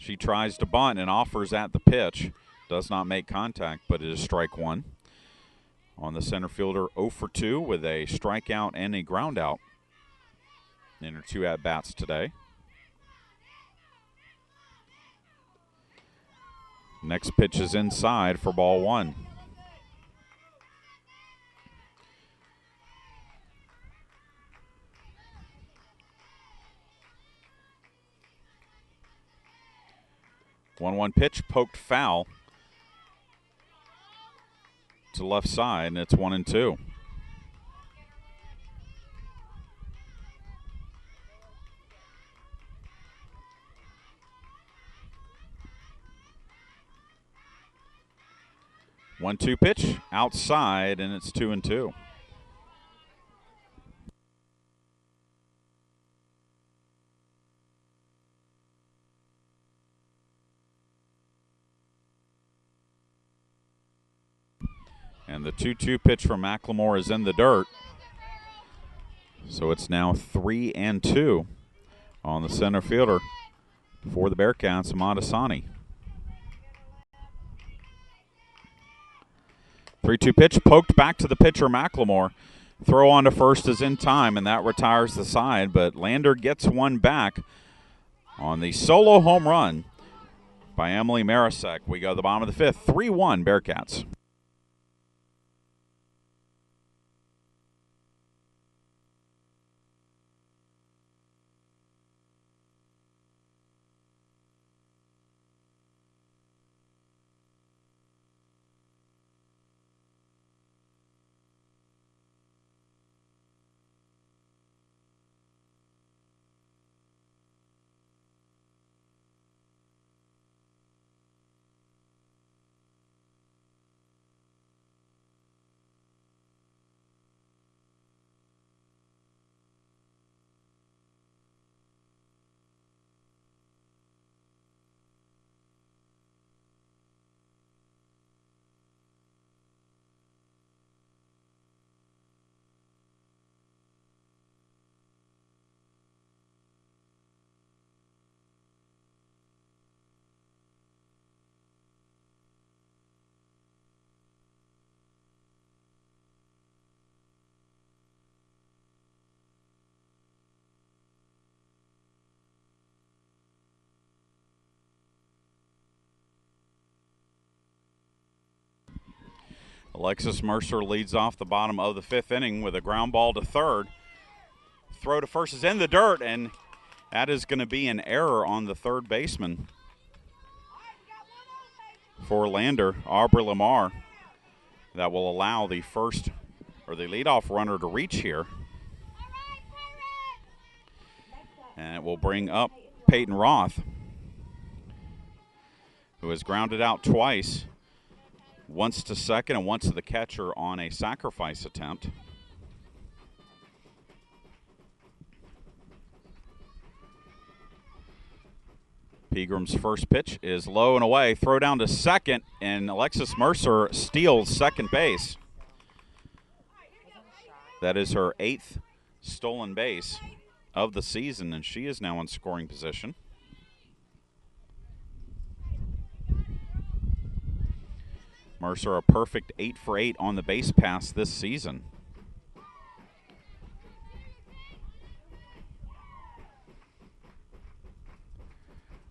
She tries to bunt and offers at the pitch. Does not make contact, but it is strike one. On the center fielder, 0 for 2 with a strikeout and a ground out in her 2 at-bats today. Next pitch is inside for ball 1. One pitch poked foul to left side, and it's 1-2. One-two pitch outside, and it's 2-2. And the 2-2 pitch from McLemore is in the dirt. So it's now 3-2 on the center fielder for the Bearcats, Madasani. 3-2 pitch poked back to the pitcher, McLemore. Throw on to first is in time, and that retires the side. But Lander gets one back on the solo home run by Emily Marasek. We go to the bottom of the 5th, 3-1 Bearcats. Alexis Mercer leads off the bottom of the 5th inning with a ground ball to third. Throw to first is in the dirt, and that is going to be an error on the third baseman for Lander, Aubrey Lamar. That will allow the first or the leadoff runner to reach here. And it will bring up Peyton Roth, who has grounded out twice. Once to second and once to the catcher on a sacrifice attempt. Pegram's first pitch is low and away. Throw down to second, and Alexis Mercer steals second base. That is her 8th stolen base of the season, and she is now in scoring position. Mercer a perfect 8 for 8 on the base pass this season.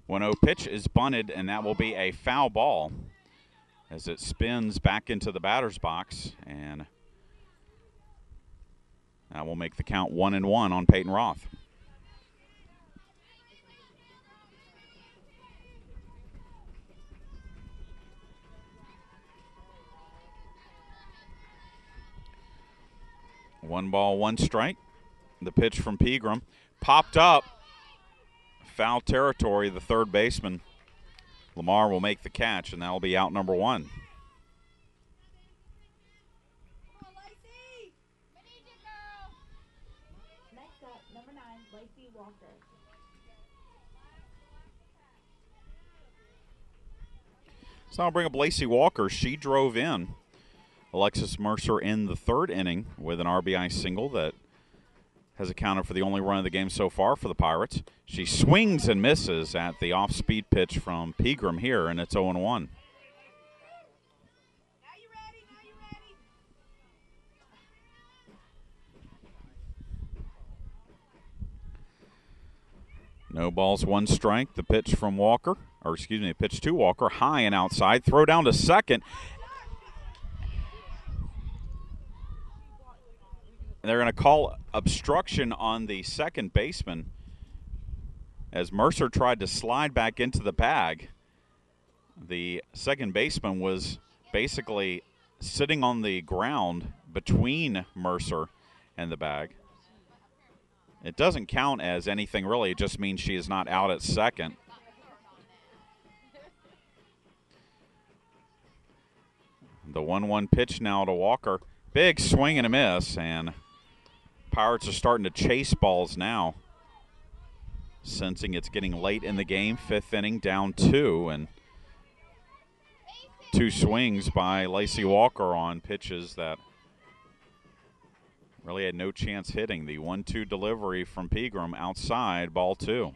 1-0 pitch is bunted, and that will be a foul ball as it spins back into the batter's box, and that will make the count 1-1 on Peyton Roth. One ball, one strike. The pitch from Pegram popped up. Foul territory, the third baseman. Lamar will make the catch, and that will be out number 1. Next up, number 9, Lacey Walker. So I'll bring up Lacey Walker. She drove in Alexis Mercer in the 3rd inning with an RBI single that has accounted for the only run of the game so far for the Pirates. She swings and misses at the off-speed pitch from Pegram here, and it's 0-1. No balls, one strike. The pitch from Walker, or excuse me, pitch to Walker, high and outside. Throw down to second. And they're going to call obstruction on the second baseman as Mercer tried to slide back into the bag. The second baseman was basically sitting on the ground between Mercer and the bag. It doesn't count as anything really. It just means she is not out at second. The 1-1 pitch now to Walker. Big swing and a miss, and Pirates are starting to chase balls now. Sensing it's getting late in the game, 5th inning, down 2, and 2 swings by Lacey Walker on pitches that really had no chance hitting. The 1-2 delivery from Pegram outside, ball 2.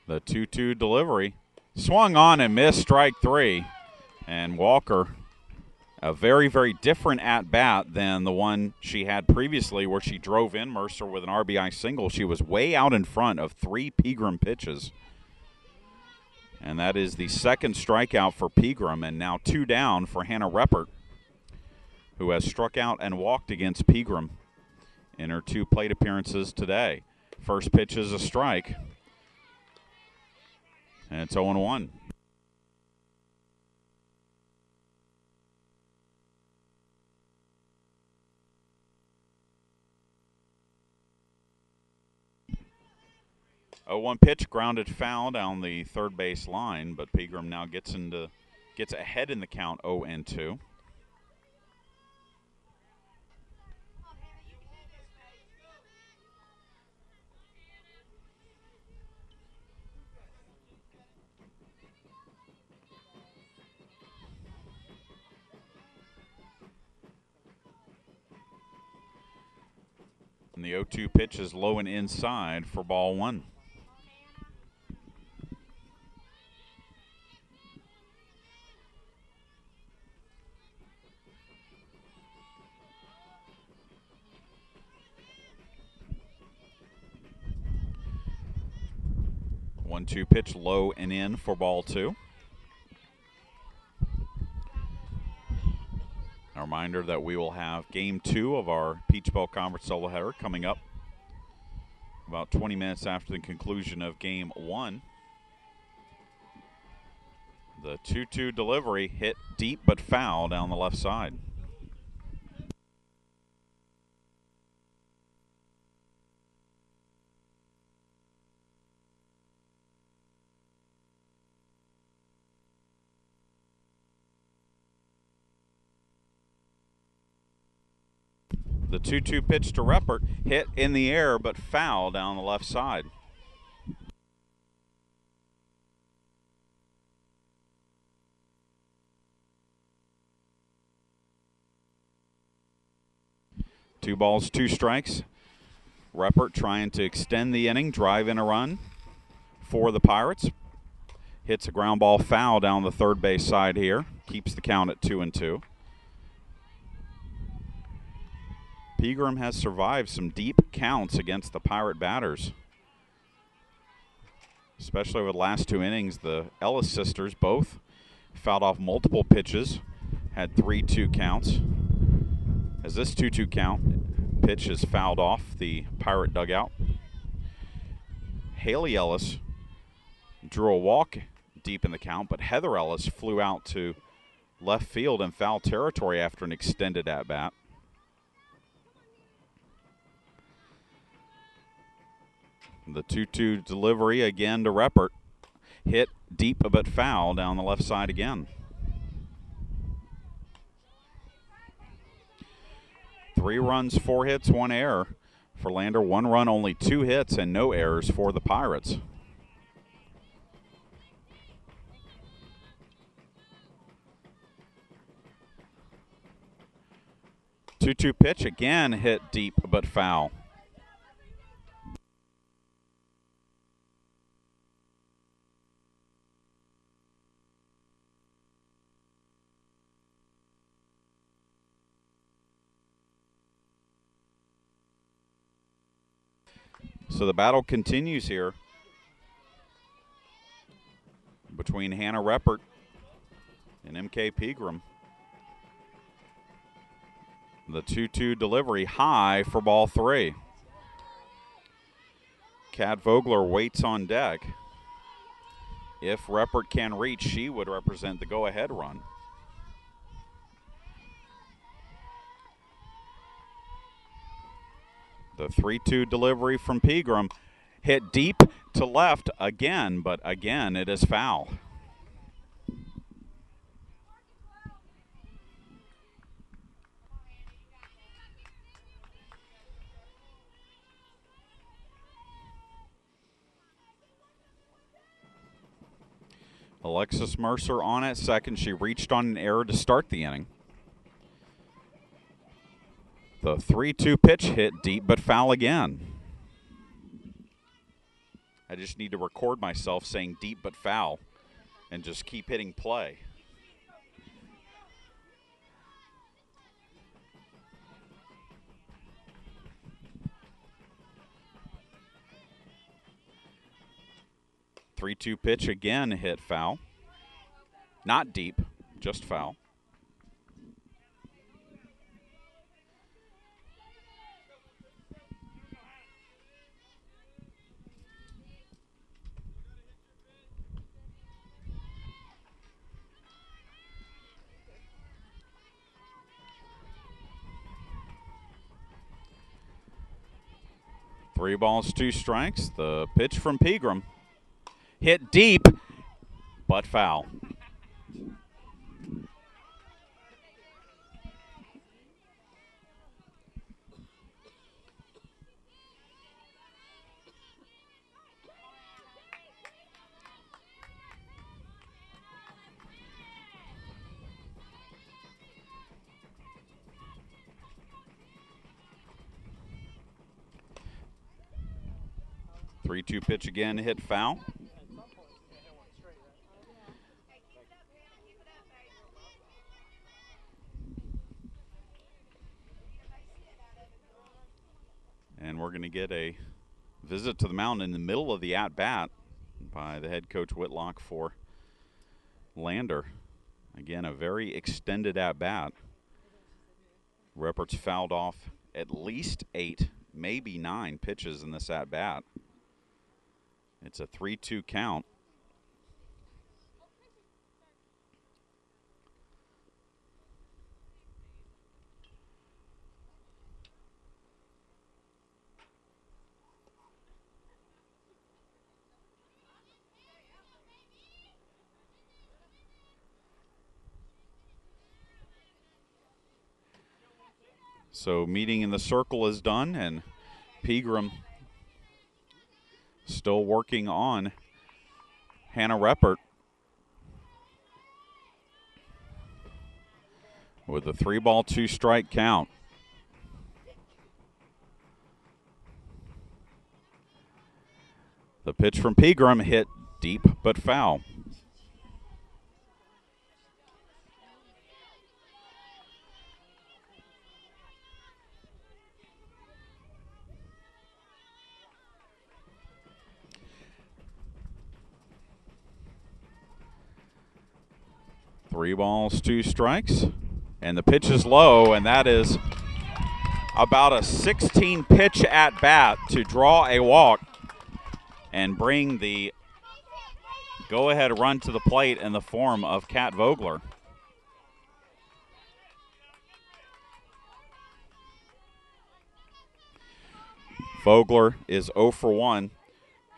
The 2-2 delivery. Swung on and missed, strike 3. And Walker, a very, very different at-bat than the one she had previously where she drove in Mercer with an RBI single. She was way out in front of 3 Pegram pitches. And that is the second strikeout for Pegram, and now 2 down for Hannah Reppert, who has struck out and walked against Pegram in her 2 plate appearances today. First pitch is a strike. And it's 0-1. A 0-1 pitch, grounded foul down the third base line, but Pegram now gets ahead in the count, 0-2. And the 0-2 pitch is low and inside for ball 1. One-two pitch low and in for ball 2. A reminder that we will have game 2 of our Peach Bowl Conference doubleheader coming up about 20 minutes after the conclusion of game 1. The 2-2 delivery hit deep but foul down the left side. The 2-2 pitch to Reppert hit in the air but foul down the left side. Two balls, 2 strikes. Reppert trying to extend the inning, drive in a run for the Pirates. Hits a ground ball foul down the third base side here. Keeps the count at 2-2. Pegram has survived some deep counts against the Pirate batters. Especially over the last 2 innings, the Ellis sisters both fouled off multiple pitches, had 3-2 counts. As this 2-2 count pitch is fouled off the Pirate dugout. Haley Ellis drew a walk deep in the count, but Heather Ellis flew out to left field in foul territory after an extended at-bat. The 2-2 delivery again to Reppert. Hit deep but foul down the left side again. 3 runs, 4 hits, 1 error for Lander. 1 run, only 2 hits, and no errors for the Pirates. Two-two pitch, again hit deep but foul. So the battle continues here between Hannah Reppert and MK Pegram. The 2-2 delivery high for ball 3. Kat Vogler waits on deck. If Reppert can reach, she would represent the go-ahead run. The 3-2 delivery from Pegram hit deep to left again, but again it is foul. Alexis Mercer on at second. She reached on an error to start the inning. The 3-2 pitch hit deep but foul again. I just need to record myself saying deep but foul and just keep hitting play. Three-two pitch again hit foul. Not deep, just foul. Three balls, 2 strikes. The pitch from Pegram hit deep, but foul. Three-two pitch again hit foul. And we're going to get a visit to the mound in the middle of the at-bat by the head coach Whitlock for Lander. Again, a very extended at-bat. Reppert's fouled off at least 8, maybe 9 pitches in this at-bat. It's a 3-2 count. So meeting in the circle is done, and Pegram still working on Hannah Reppert with a 3-ball, 2-strike count. The pitch from Pegram hit deep but foul. Three balls, 2 strikes, and the pitch is low, and that is about a 16-pitch at-bat to draw a walk and bring the go-ahead run to the plate in the form of Kat Vogler. Vogler is 0 for 1.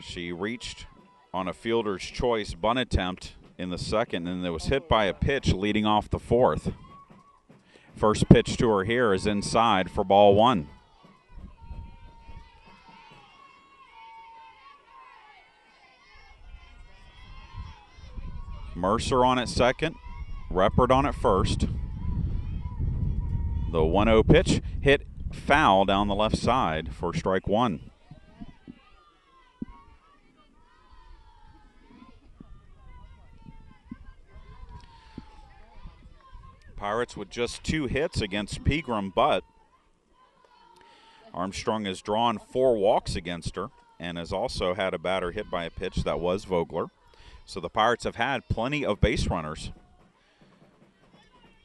She reached on a fielder's choice bunt attempt in the second, and it was hit by a pitch leading off the 4th. First pitch to her here is inside for ball 1. Mercer on at second, Reppert on at first. The 1-0 pitch hit foul down the left side for strike one. Pirates with just 2 hits against Pegram, but Armstrong has drawn 4 walks against her and has also had a batter hit by a pitch that was Vogler. So the Pirates have had plenty of base runners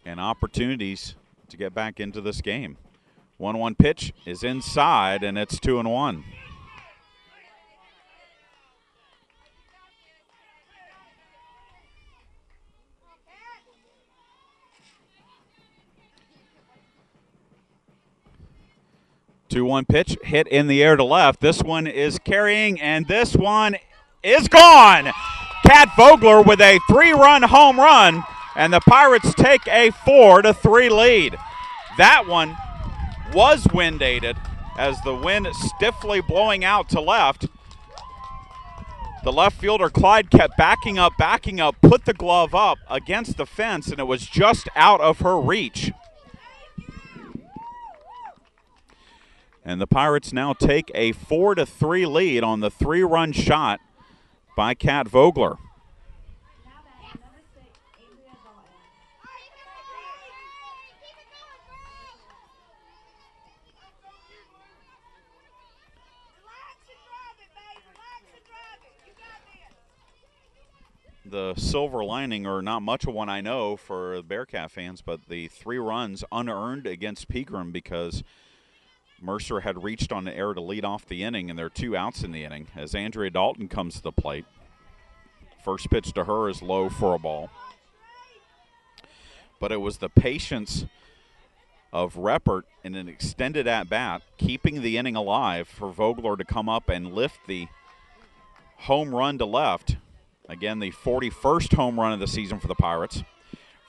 and opportunities to get back into this game. 1-1 pitch is inside, and it's 2-1. Two-one pitch hit in the air to left. This one is carrying, and this one is gone. Kat Vogler with a 3-run home run, and the Pirates take a 4-3 lead. That one was wind aided as the wind stiffly blowing out to left. The left fielder Clyde kept backing up, put the glove up against the fence, and it was just out of her reach. And the Pirates now take a 4-3 lead on the 3-run shot by Kat Vogler. The silver lining, or not much of one I know for Bearcat fans, but the 3 runs unearned against Pegram because Mercer had reached on the air to lead off the inning, and there are 2 outs in the inning as Andrea Dalton comes to the plate. First pitch to her is low for a ball. But it was the patience of Reppert in an extended at-bat, keeping the inning alive for Vogler to come up and lift the home run to left. Again, the 41st home run of the season for the Pirates.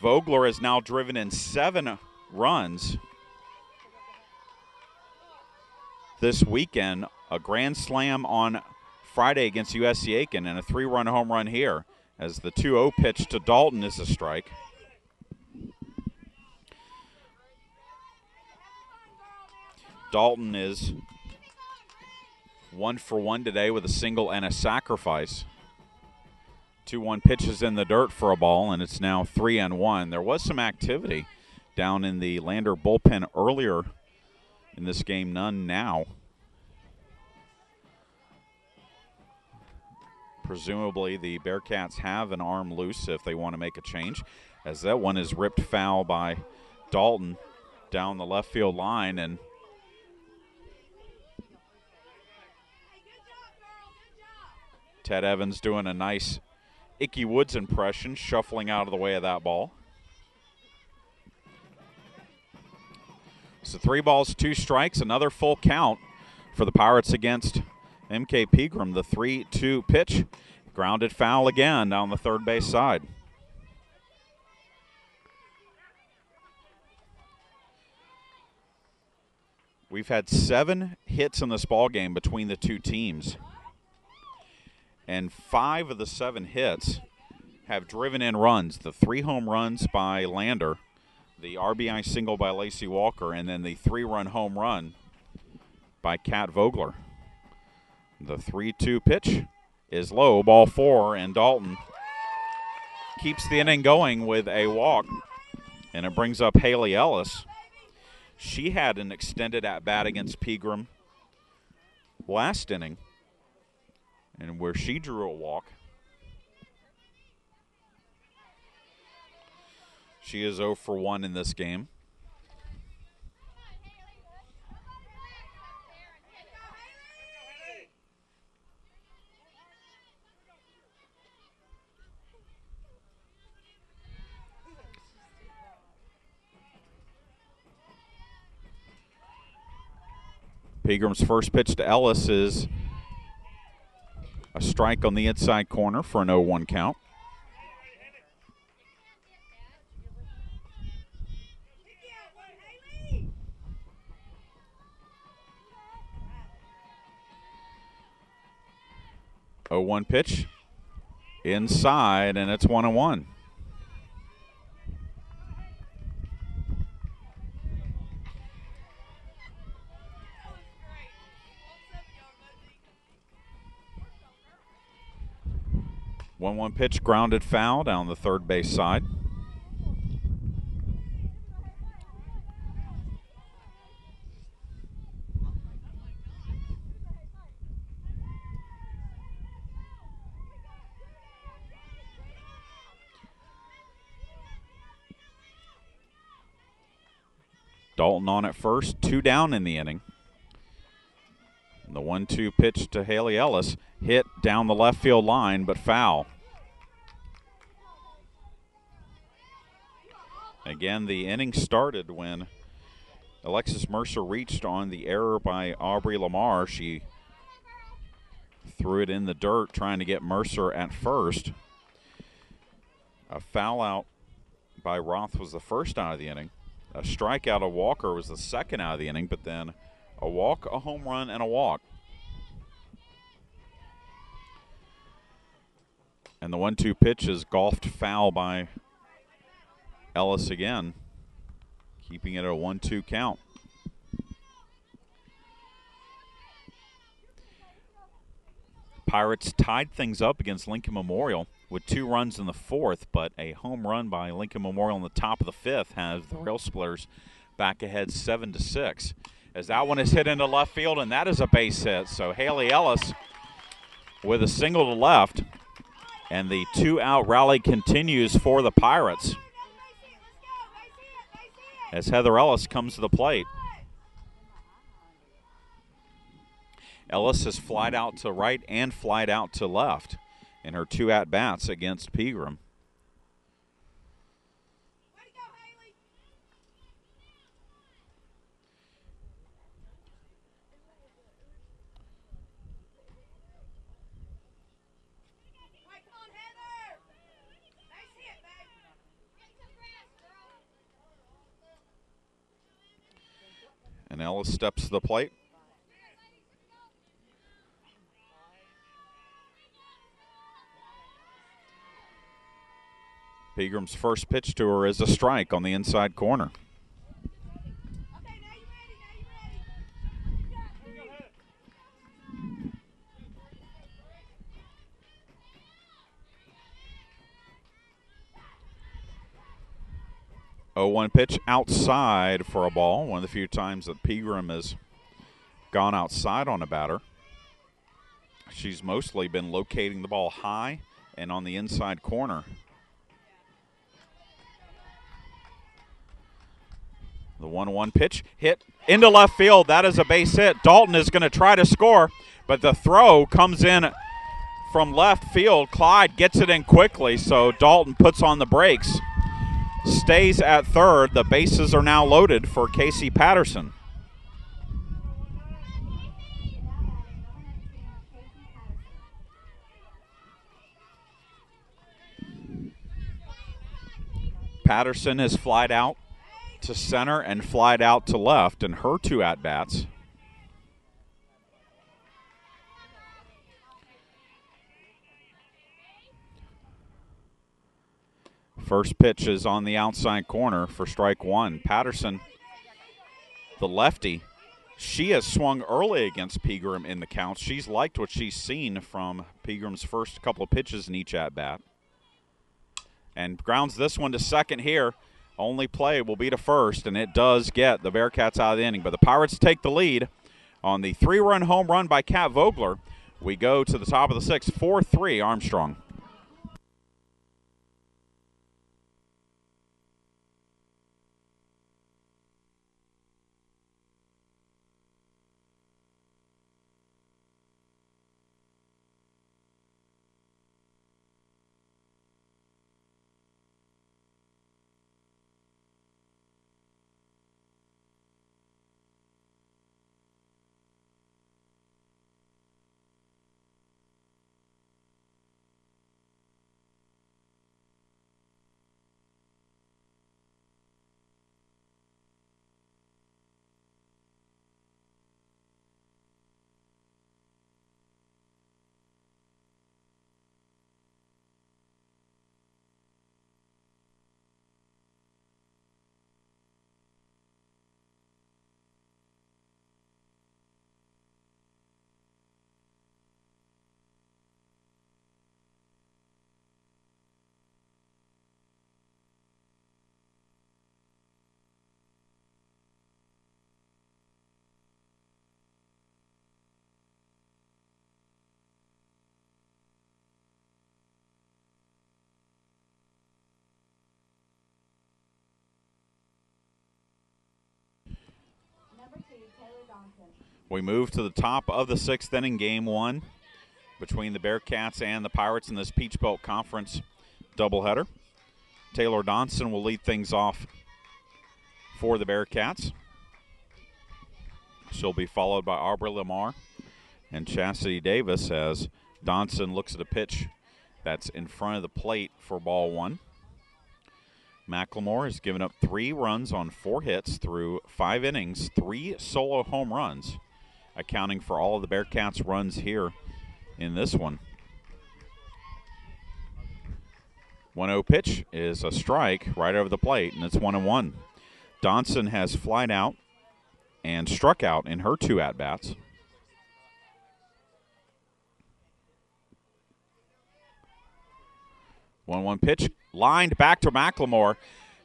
Vogler has now driven in 7 runs this weekend, a grand slam on Friday against USC Aiken, and a 3-run home run here as the 2-0 pitch to Dalton is a strike. Dalton is 1 for 1 today with a single and a sacrifice. 2-1 pitches in the dirt for a ball, and it's now 3-1. There was some activity down in the Lander bullpen earlier in this game, none now. Presumably the Bearcats have an arm loose if they want to make a change, as that one is ripped foul by Dalton down the left field line, and Ted Evans doing a nice Icky Woods impression, shuffling out of the way of that ball. So 3 balls, 2 strikes, another full count for the Pirates against MK Pegram. The 3-2 pitch, grounded foul again down the third base side. We've had 7 hits in this ball game between the 2 teams, and 5 of the 7 hits have driven in runs. The 3 home runs by Lander, the RBI single by Lacey Walker, and then the 3-run home run by Kat Vogler. The 3-2 pitch is low, ball 4, and Dalton keeps the inning going with a walk, and it brings up Haley Ellis. She had an extended at-bat against Pegram last inning, and where she drew a walk. She is 0 for 1 in this game. Pegram's first pitch to Ellis is a strike on the inside corner for an 0-1 count. Oh, 1 pitch inside, and it's 1-1. One pitch, grounded foul down the third base side. Dalton on at first, 2 down in the inning. And the 1-2 pitch to Haley Ellis, hit down the left field line, but foul. Again, the inning started when Alexis Mercer reached on the error by Aubrey Lamar. She threw it in the dirt trying to get Mercer at first. A foul out by Roth was the first out of the inning. A strikeout of Walker was the second out of the inning, but then a walk, a home run, and a walk. And the 1-2 pitch is golfed foul by Ellis again, keeping it a 1-2 count. Pirates tied things up against Lincoln Memorial with 2 runs in the fourth, but a home run by Lincoln Memorial in the top of the fifth has the Rail Splitters back ahead 7-6. As that one is hit into left field, and that is a base hit. So Haley Ellis with a single to left, and the 2-out rally continues for the Pirates as Heather Ellis comes to the plate. Ellis has flied out to right and flied out to left in her 2 at-bats against Pegram. And Ellis steps to the plate. Pegram's first pitch to her is a strike on the inside corner. Oh, 1 pitch outside for a ball. One of the few times that Pegram has gone outside on a batter. She's mostly been locating the ball high and on the inside corner. The 1-1 pitch hit into left field. That is a base hit. Dalton is going to try to score, but the throw comes in from left field. Clyde gets it in quickly, so Dalton puts on the brakes. Stays at third. The bases are now loaded for Casey Patterson. Patterson has flied out to center and flied out to left in her 2 at-bats. First pitch is on the outside corner for strike 1. Patterson, the lefty, she has swung early against Pegram in the counts. She's liked what she's seen from Pegram's first couple of pitches in each at-bat. And grounds this one to second here. Only play will be to first, and it does get the Bearcats out of the inning. But the Pirates take the lead on the 3-run home run by Kat Vogler. We go to the top of the 6th, 4-3 Armstrong. Taylor Johnson. We move to the top of the 6th inning, game 1 between the Bearcats and the Pirates in this Peach Belt Conference doubleheader. Taylor Johnson will lead things off for the Bearcats. She'll be followed by Aubrey Lamar and Chastity Davis as Johnson looks at a pitch that's in front of the plate for ball 1. McLemore has given up 3 runs on 4 hits through 5 innings, 3 solo home runs, accounting for all of the Bearcats' runs here in this one. 1-0 pitch is a strike right over the plate, and it's 1-1. Johnson has flied out and struck out in her 2 at-bats. 1-1 pitch, lined back to McLemore.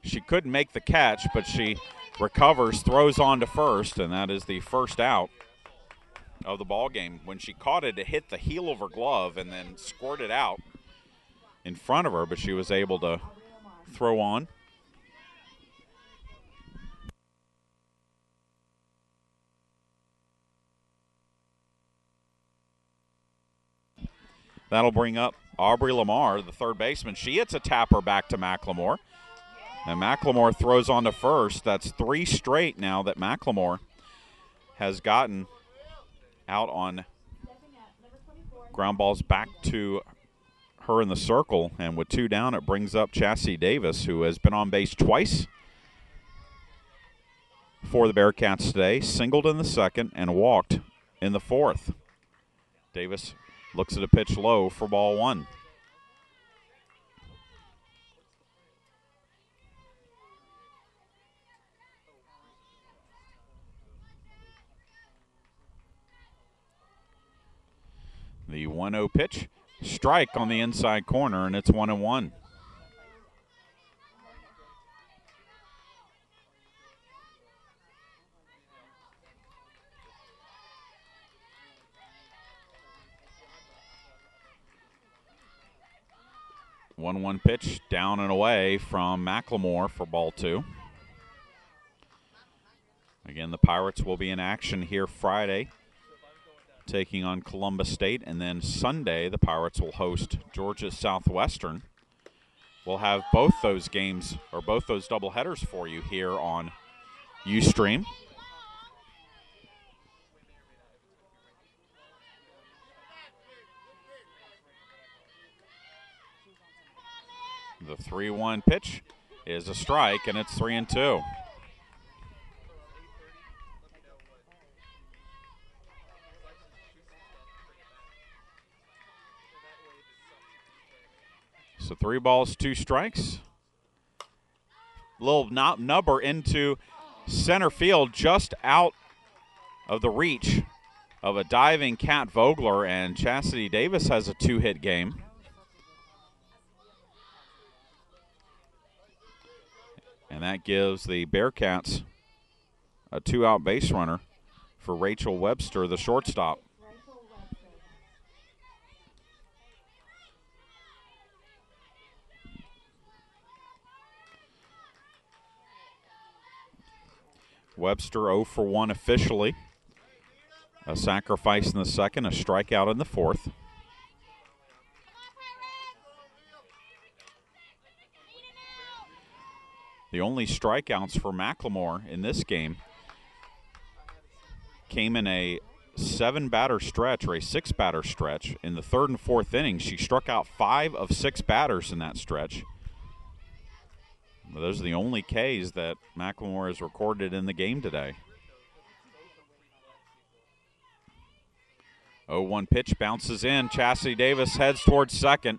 She couldn't make the catch, but she recovers, throws on to first, and that is the first out of the ball game. When she caught it, it hit the heel of her glove and then squirted out in front of her, but she was able to throw on. That'll bring up Aubrey Lamar, the third baseman. She hits a tapper back to McLemore. And McLemore throws on to first. That's 3 straight now that McLemore has gotten out on ground balls back to her in the circle. And with 2 down, it brings up Chastity Davis, who has been on base twice for the Bearcats today. Singled in the 2nd and walked in the 4th. Davis looks at a pitch low for ball 1. The 1-0 pitch, strike on the inside corner, and it's 1-1. One pitch down and away from McLemore for ball 2. Again, the Pirates will be in action here Friday, taking on Columbus State, and then Sunday the Pirates will host Georgia Southwestern. We'll have both those games, or both those doubleheaders for you here on Ustream. The 3-1 pitch is a strike, and it's 3-2. So 3 balls, 2 strikes. Little nubber into center field, just out of the reach of a diving Kat Vogler, and Chastity Davis has a 2-hit game. And that gives the Bearcats a 2-out base runner for Rachel Webster, the shortstop. Webster 0 for 1 officially. A sacrifice in the 2nd, a strikeout in the 4th. The only strikeouts for McLemore in this game came in a 7-batter stretch, or a 6-batter stretch. In the 3rd and 4th innings, she struck out 5 of 6 batters in that stretch. Those are the only Ks that McLemore has recorded in the game today. 0-1 pitch bounces in. Chastity Davis heads towards second.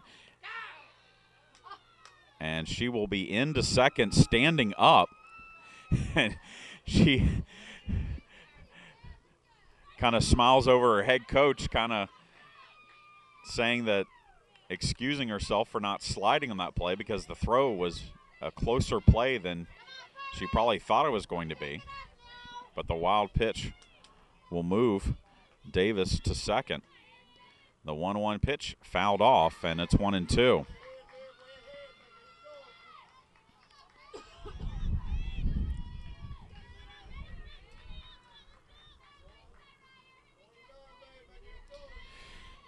And she will be into second standing up. And she kind of smiles over her head coach, kind of saying that, excusing herself for not sliding on that play because the throw was a closer play than she probably thought it was going to be. But the wild pitch will move Davis to second. The 1-1 pitch fouled off, and it's 1-2.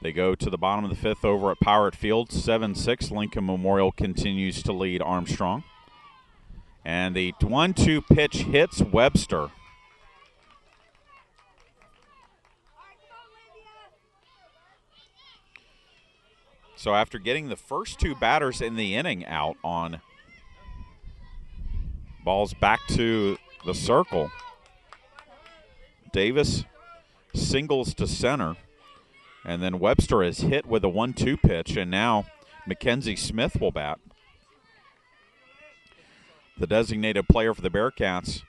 They go to the bottom of the fifth over at Pirate Field, 7-6. Lincoln Memorial continues to lead Armstrong. And the 1-2 pitch hits Webster. So after getting the first two batters in the inning out on balls back to the circle, Davis singles to center, and then Webster is hit with a 1-2 pitch, and now Mackenzie Smith will bat. The designated player for the Bearcats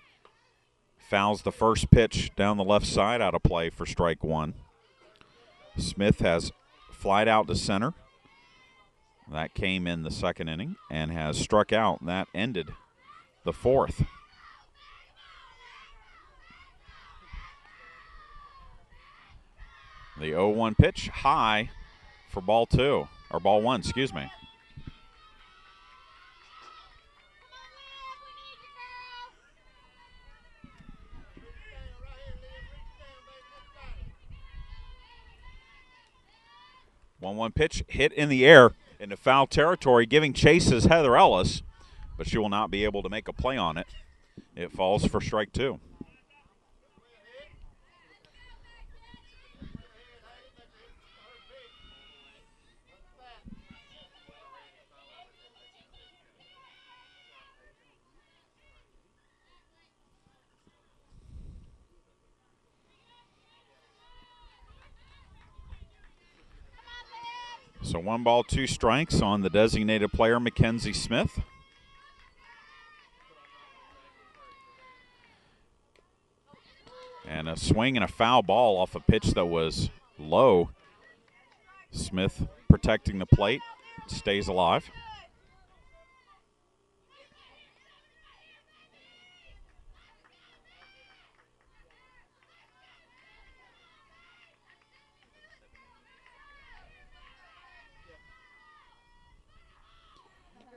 fouls the first pitch down the left side out of play for strike one. Smith has flied out to center. That came in the second inning and has struck out, and that ended the fourth. The 0-1 pitch high for ball one, excuse me. One pitch hit in the air into foul territory, giving chase is Heather Ellis, but she will not be able to make a play on it. It falls for strike two. So 1 ball, 2 strikes on the designated player, Mackenzie Smith. And a swing and a foul ball off a pitch that was low. Smith protecting the plate, stays alive.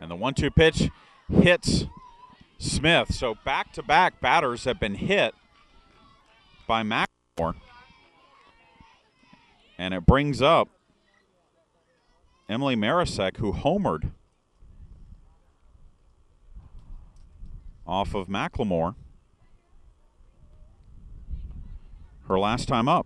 And the 1-2 pitch hits Smith. So back-to-back batters have been hit by McLemore. And it brings up Emily Marisek, who homered off of McLemore her last time up.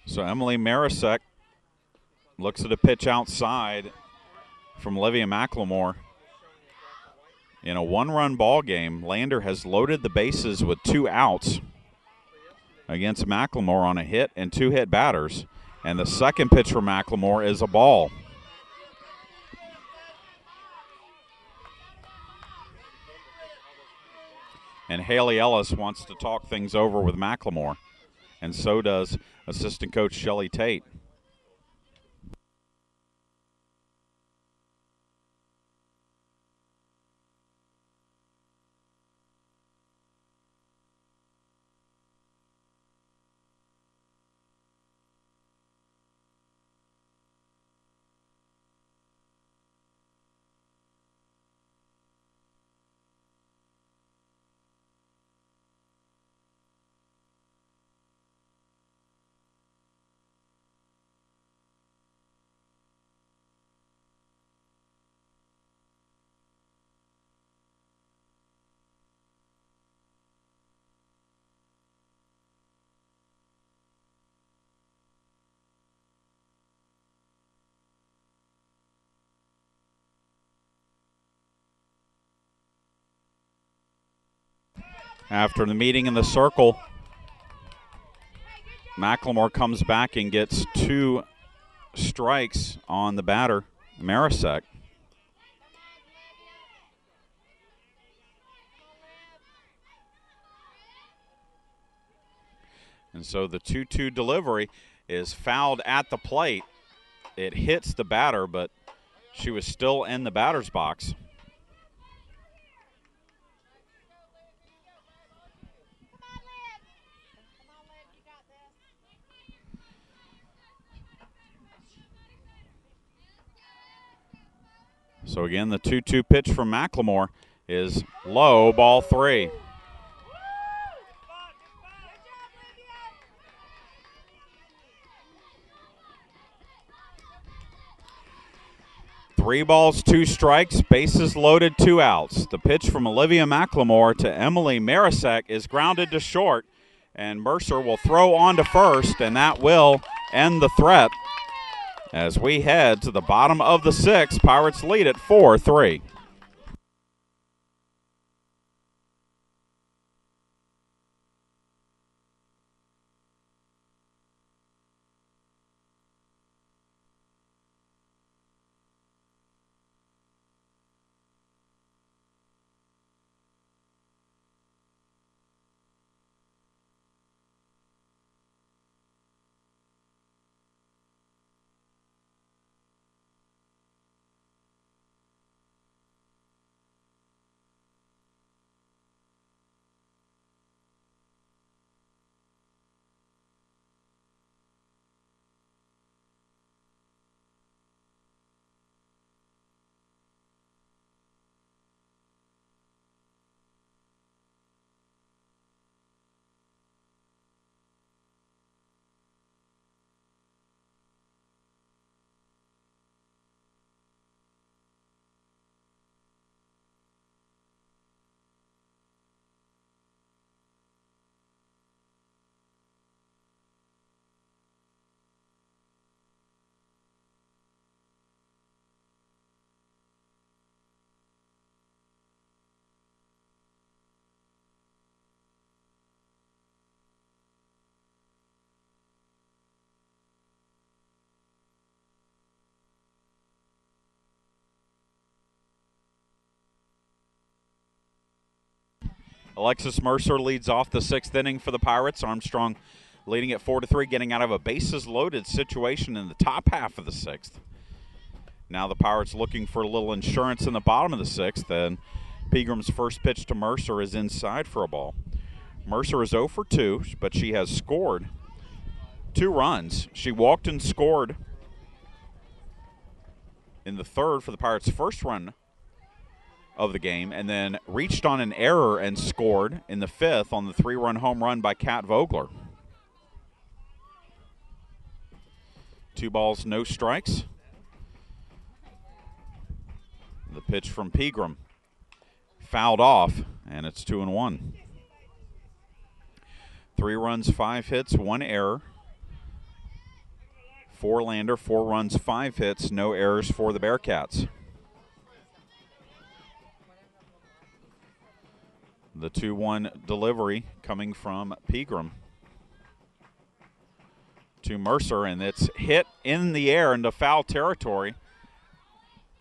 So Emily Marisek looks at a pitch outside from Livia McLemore. In a 1-run ball game, Lander has loaded the bases with 2 outs against McLemore on a hit and 2 hit batters. And the second pitch for McLemore is a ball. And Haley Ellis wants to talk things over with McLemore, and so does assistant coach Shelley Tate. After the meeting in the circle, McLemore comes back and gets 2 strikes on the batter, Marisek. And so the 2-2 delivery is fouled at the plate. It hits the batter, but she was still in the batter's box. So again, the 2-2 pitch from McLemore is low, ball 3. Three balls, 2 strikes, bases loaded, 2 outs. The pitch from Olivia McLemore to Emily Marisek is grounded to short, and Mercer will throw on to first, and that will end the threat. As we head to the bottom of the 6th, Pirates lead at 4-3. Alexis Mercer leads off the 6th inning for the Pirates. Armstrong leading at 4-3, getting out of a bases-loaded situation in the top half of the 6th. Now the Pirates looking for a little insurance in the bottom of the 6th, and Pegram's first pitch to Mercer is inside for a ball. Mercer is 0 for 2, but she has scored 2 runs. She walked and scored in the 3rd for the Pirates' first run of the game, and then reached on an error and scored in the 5th on the 3-run home run by Kat Vogler. 2 balls, no strikes. The pitch from Pegram fouled off, and it's 2-1. 3 runs, 5 hits, 1 error. 4 Lander, 4 runs, 5 hits, no errors for the Bearcats. The 2-1 delivery coming from Pegram to Mercer, and it's hit in the air into foul territory.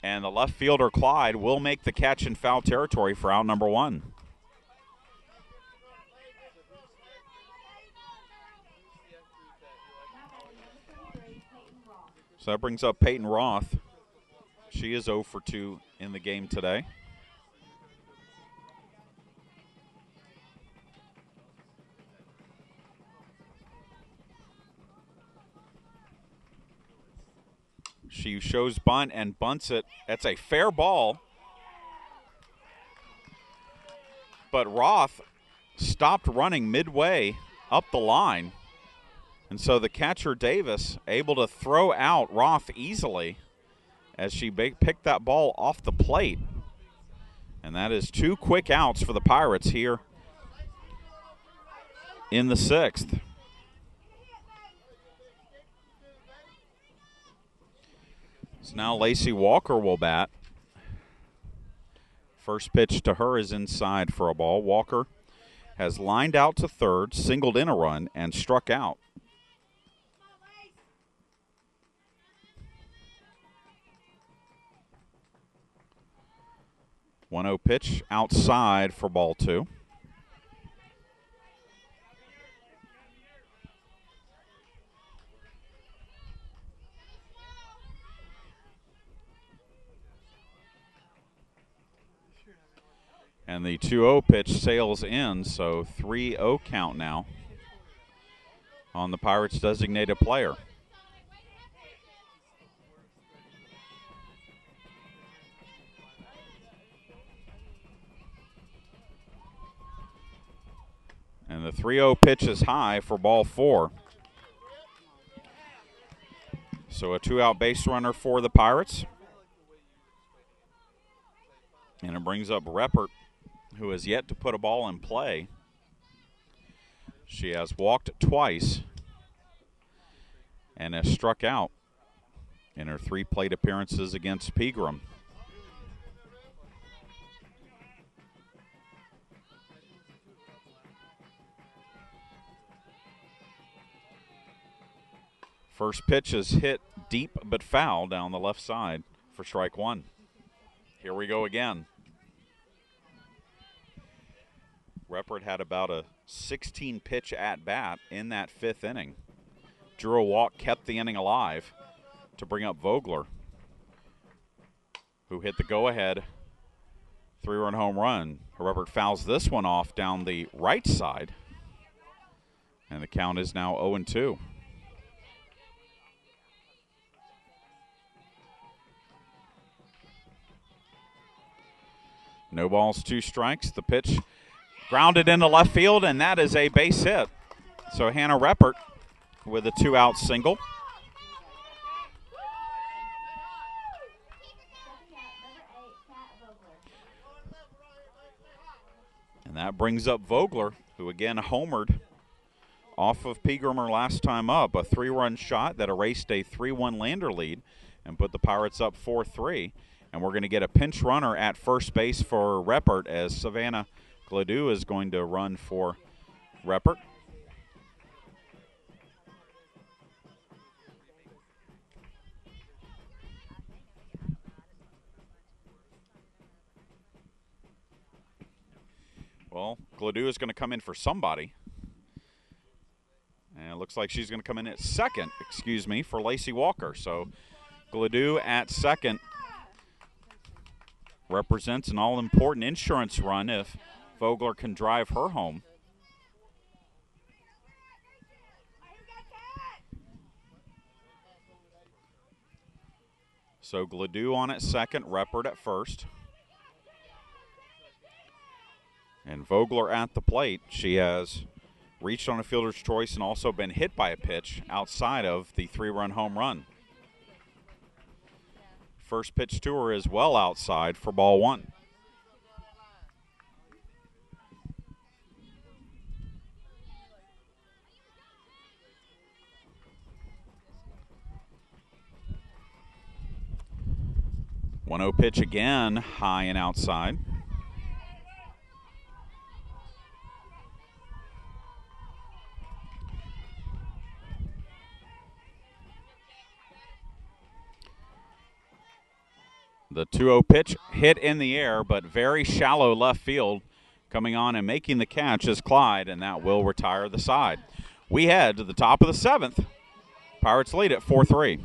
And the left fielder, Clyde, will make the catch in foul territory for out number 1. So that brings up Peyton Roth. She is 0 for 2 in the game today. She shows bunt and bunts it. That's a fair ball. But Roth stopped running midway up the line. And so the catcher, Davis, able to throw out Roth easily as she picked that ball off the plate. And that is 2 quick outs for the Pirates here in the 6th. So now Lacey Walker will bat. First pitch to her is inside for a ball. Walker has lined out to 3rd, singled in a run, and struck out. 1-0 pitch outside for ball 2. And the 2-0 pitch sails in, so 3-0 count now on the Pirates' designated player. And the 3-0 pitch is high for ball 4. So a 2-out base runner for the Pirates. And it brings up Reppert, who has yet to put a ball in play. She has walked twice and has struck out in her 3 plate appearances against Pegram. First pitch is hit deep but foul down the left side for strike 1. Here we go again. Reppert had about a 16-pitch at-bat in that 5th inning. Drew a walk, kept the inning alive to bring up Vogler, who hit the go-ahead 3-run home run. Reppert fouls this one off down the right side, and the count is now 0-2. No balls, 2 strikes. The pitch grounded into left field, and that is a base hit. So Hannah Reppert with a 2-out single. And that brings up Vogler, who again homered off of Pegramer last time up. A 3-run shot that erased a 3-1 Lander lead and put the Pirates up 4-3. And we're going to get a pinch runner at first base for Reppert as Savannah Gladue is going to run for Reppert. Well, Gladue is going to come in for somebody. And it looks like she's going to come in at second, for Lacey Walker. So Gladue at second represents an all-important insurance run if Vogler can drive her home. So Gladue on at second, Reppert at first. And Vogler at the plate. She has reached on a fielder's choice and also been hit by a pitch outside of the 3-run home run. First pitch to her is well outside for ball 1. One 0 pitch again, high and outside. The 2-0 pitch hit in the air, but very shallow left field. Coming on and making the catch is Clyde, and that will retire the side. We head to the top of the 7th. Pirates lead at 4-3.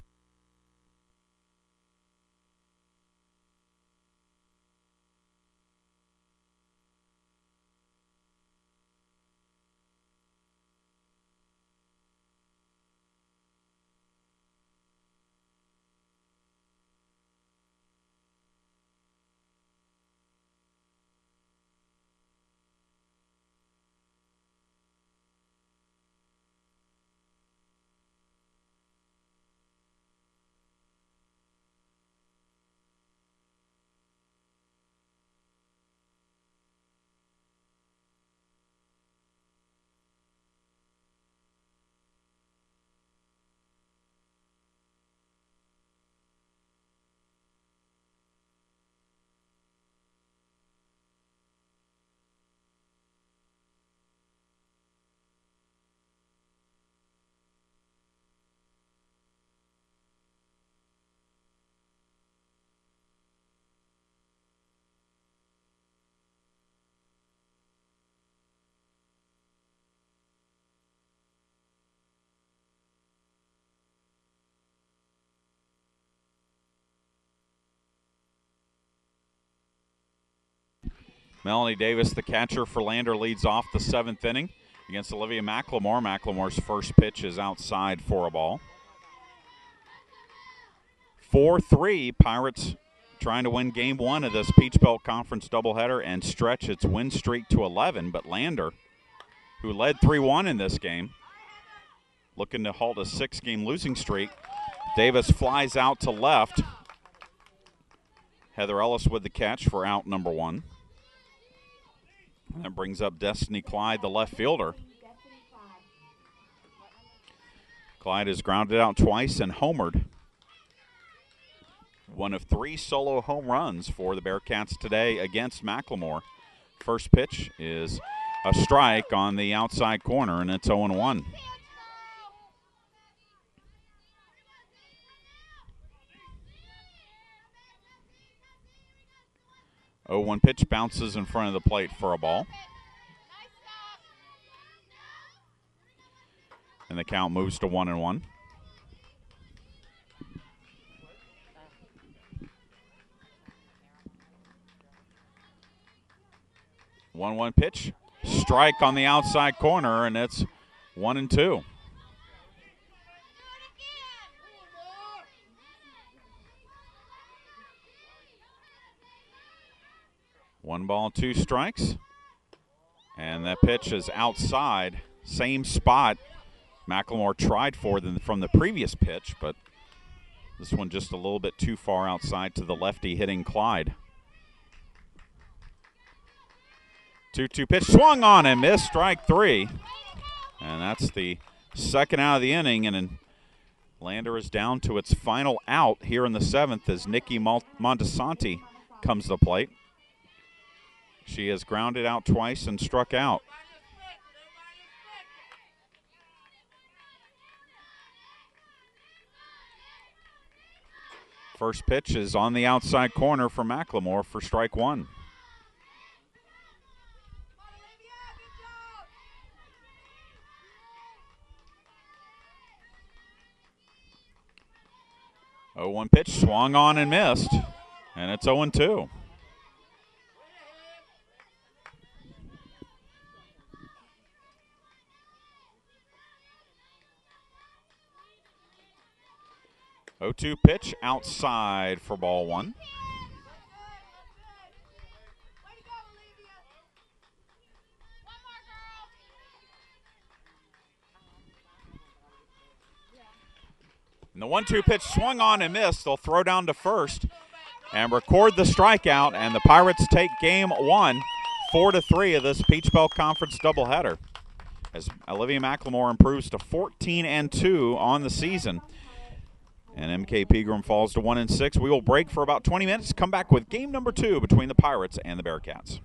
Melanie Davis, the catcher for Lander, leads off the 7th inning against Olivia McLemore. McLemore's first pitch is outside for a ball. 4-3, Pirates trying to win game 1 of this Peach Belt Conference doubleheader and stretch its win streak to 11. But Lander, who led 3-1 in this game, looking to halt a 6-game losing streak. Davis flies out to left. Heather Ellis with the catch for out number 1. That brings up Destiny Clyde, the left fielder. Clyde has grounded out twice and homered. One of 3 solo home runs for the Bearcats today against McLemore. First pitch is a strike on the outside corner, and it's 0-1. 0-1 pitch bounces in front of the plate for a ball. And the count moves to 1-1. One pitch, strike on the outside corner, and it's 1-2. One ball, 2 strikes. And that pitch is outside. Same spot McLemore tried for from the previous pitch, but this one just a little bit too far outside to the lefty hitting Clyde. 2-2 pitch, swung on and missed, strike 3. And that's the second out of the inning, and Lander is down to its final out here in the 7th as Nikki Montesanti comes to the plate. She has grounded out twice and struck out. First pitch is on the outside corner for McLemore for strike 1. Oh, 1 pitch swung on and missed, and it's 0-2. Oh, 2 pitch outside for ball 1. And the 1-2 pitch swung on and missed. They'll throw down to first and record the strikeout, and the Pirates take game 1, 4-3 of this Peach Belt Conference doubleheader, as Olivia McLemore improves to 14-2 on the season. And MK Pegram falls to 1-6. We will break for about 20 minutes, come back with game number 2 between the Pirates and the Bearcats.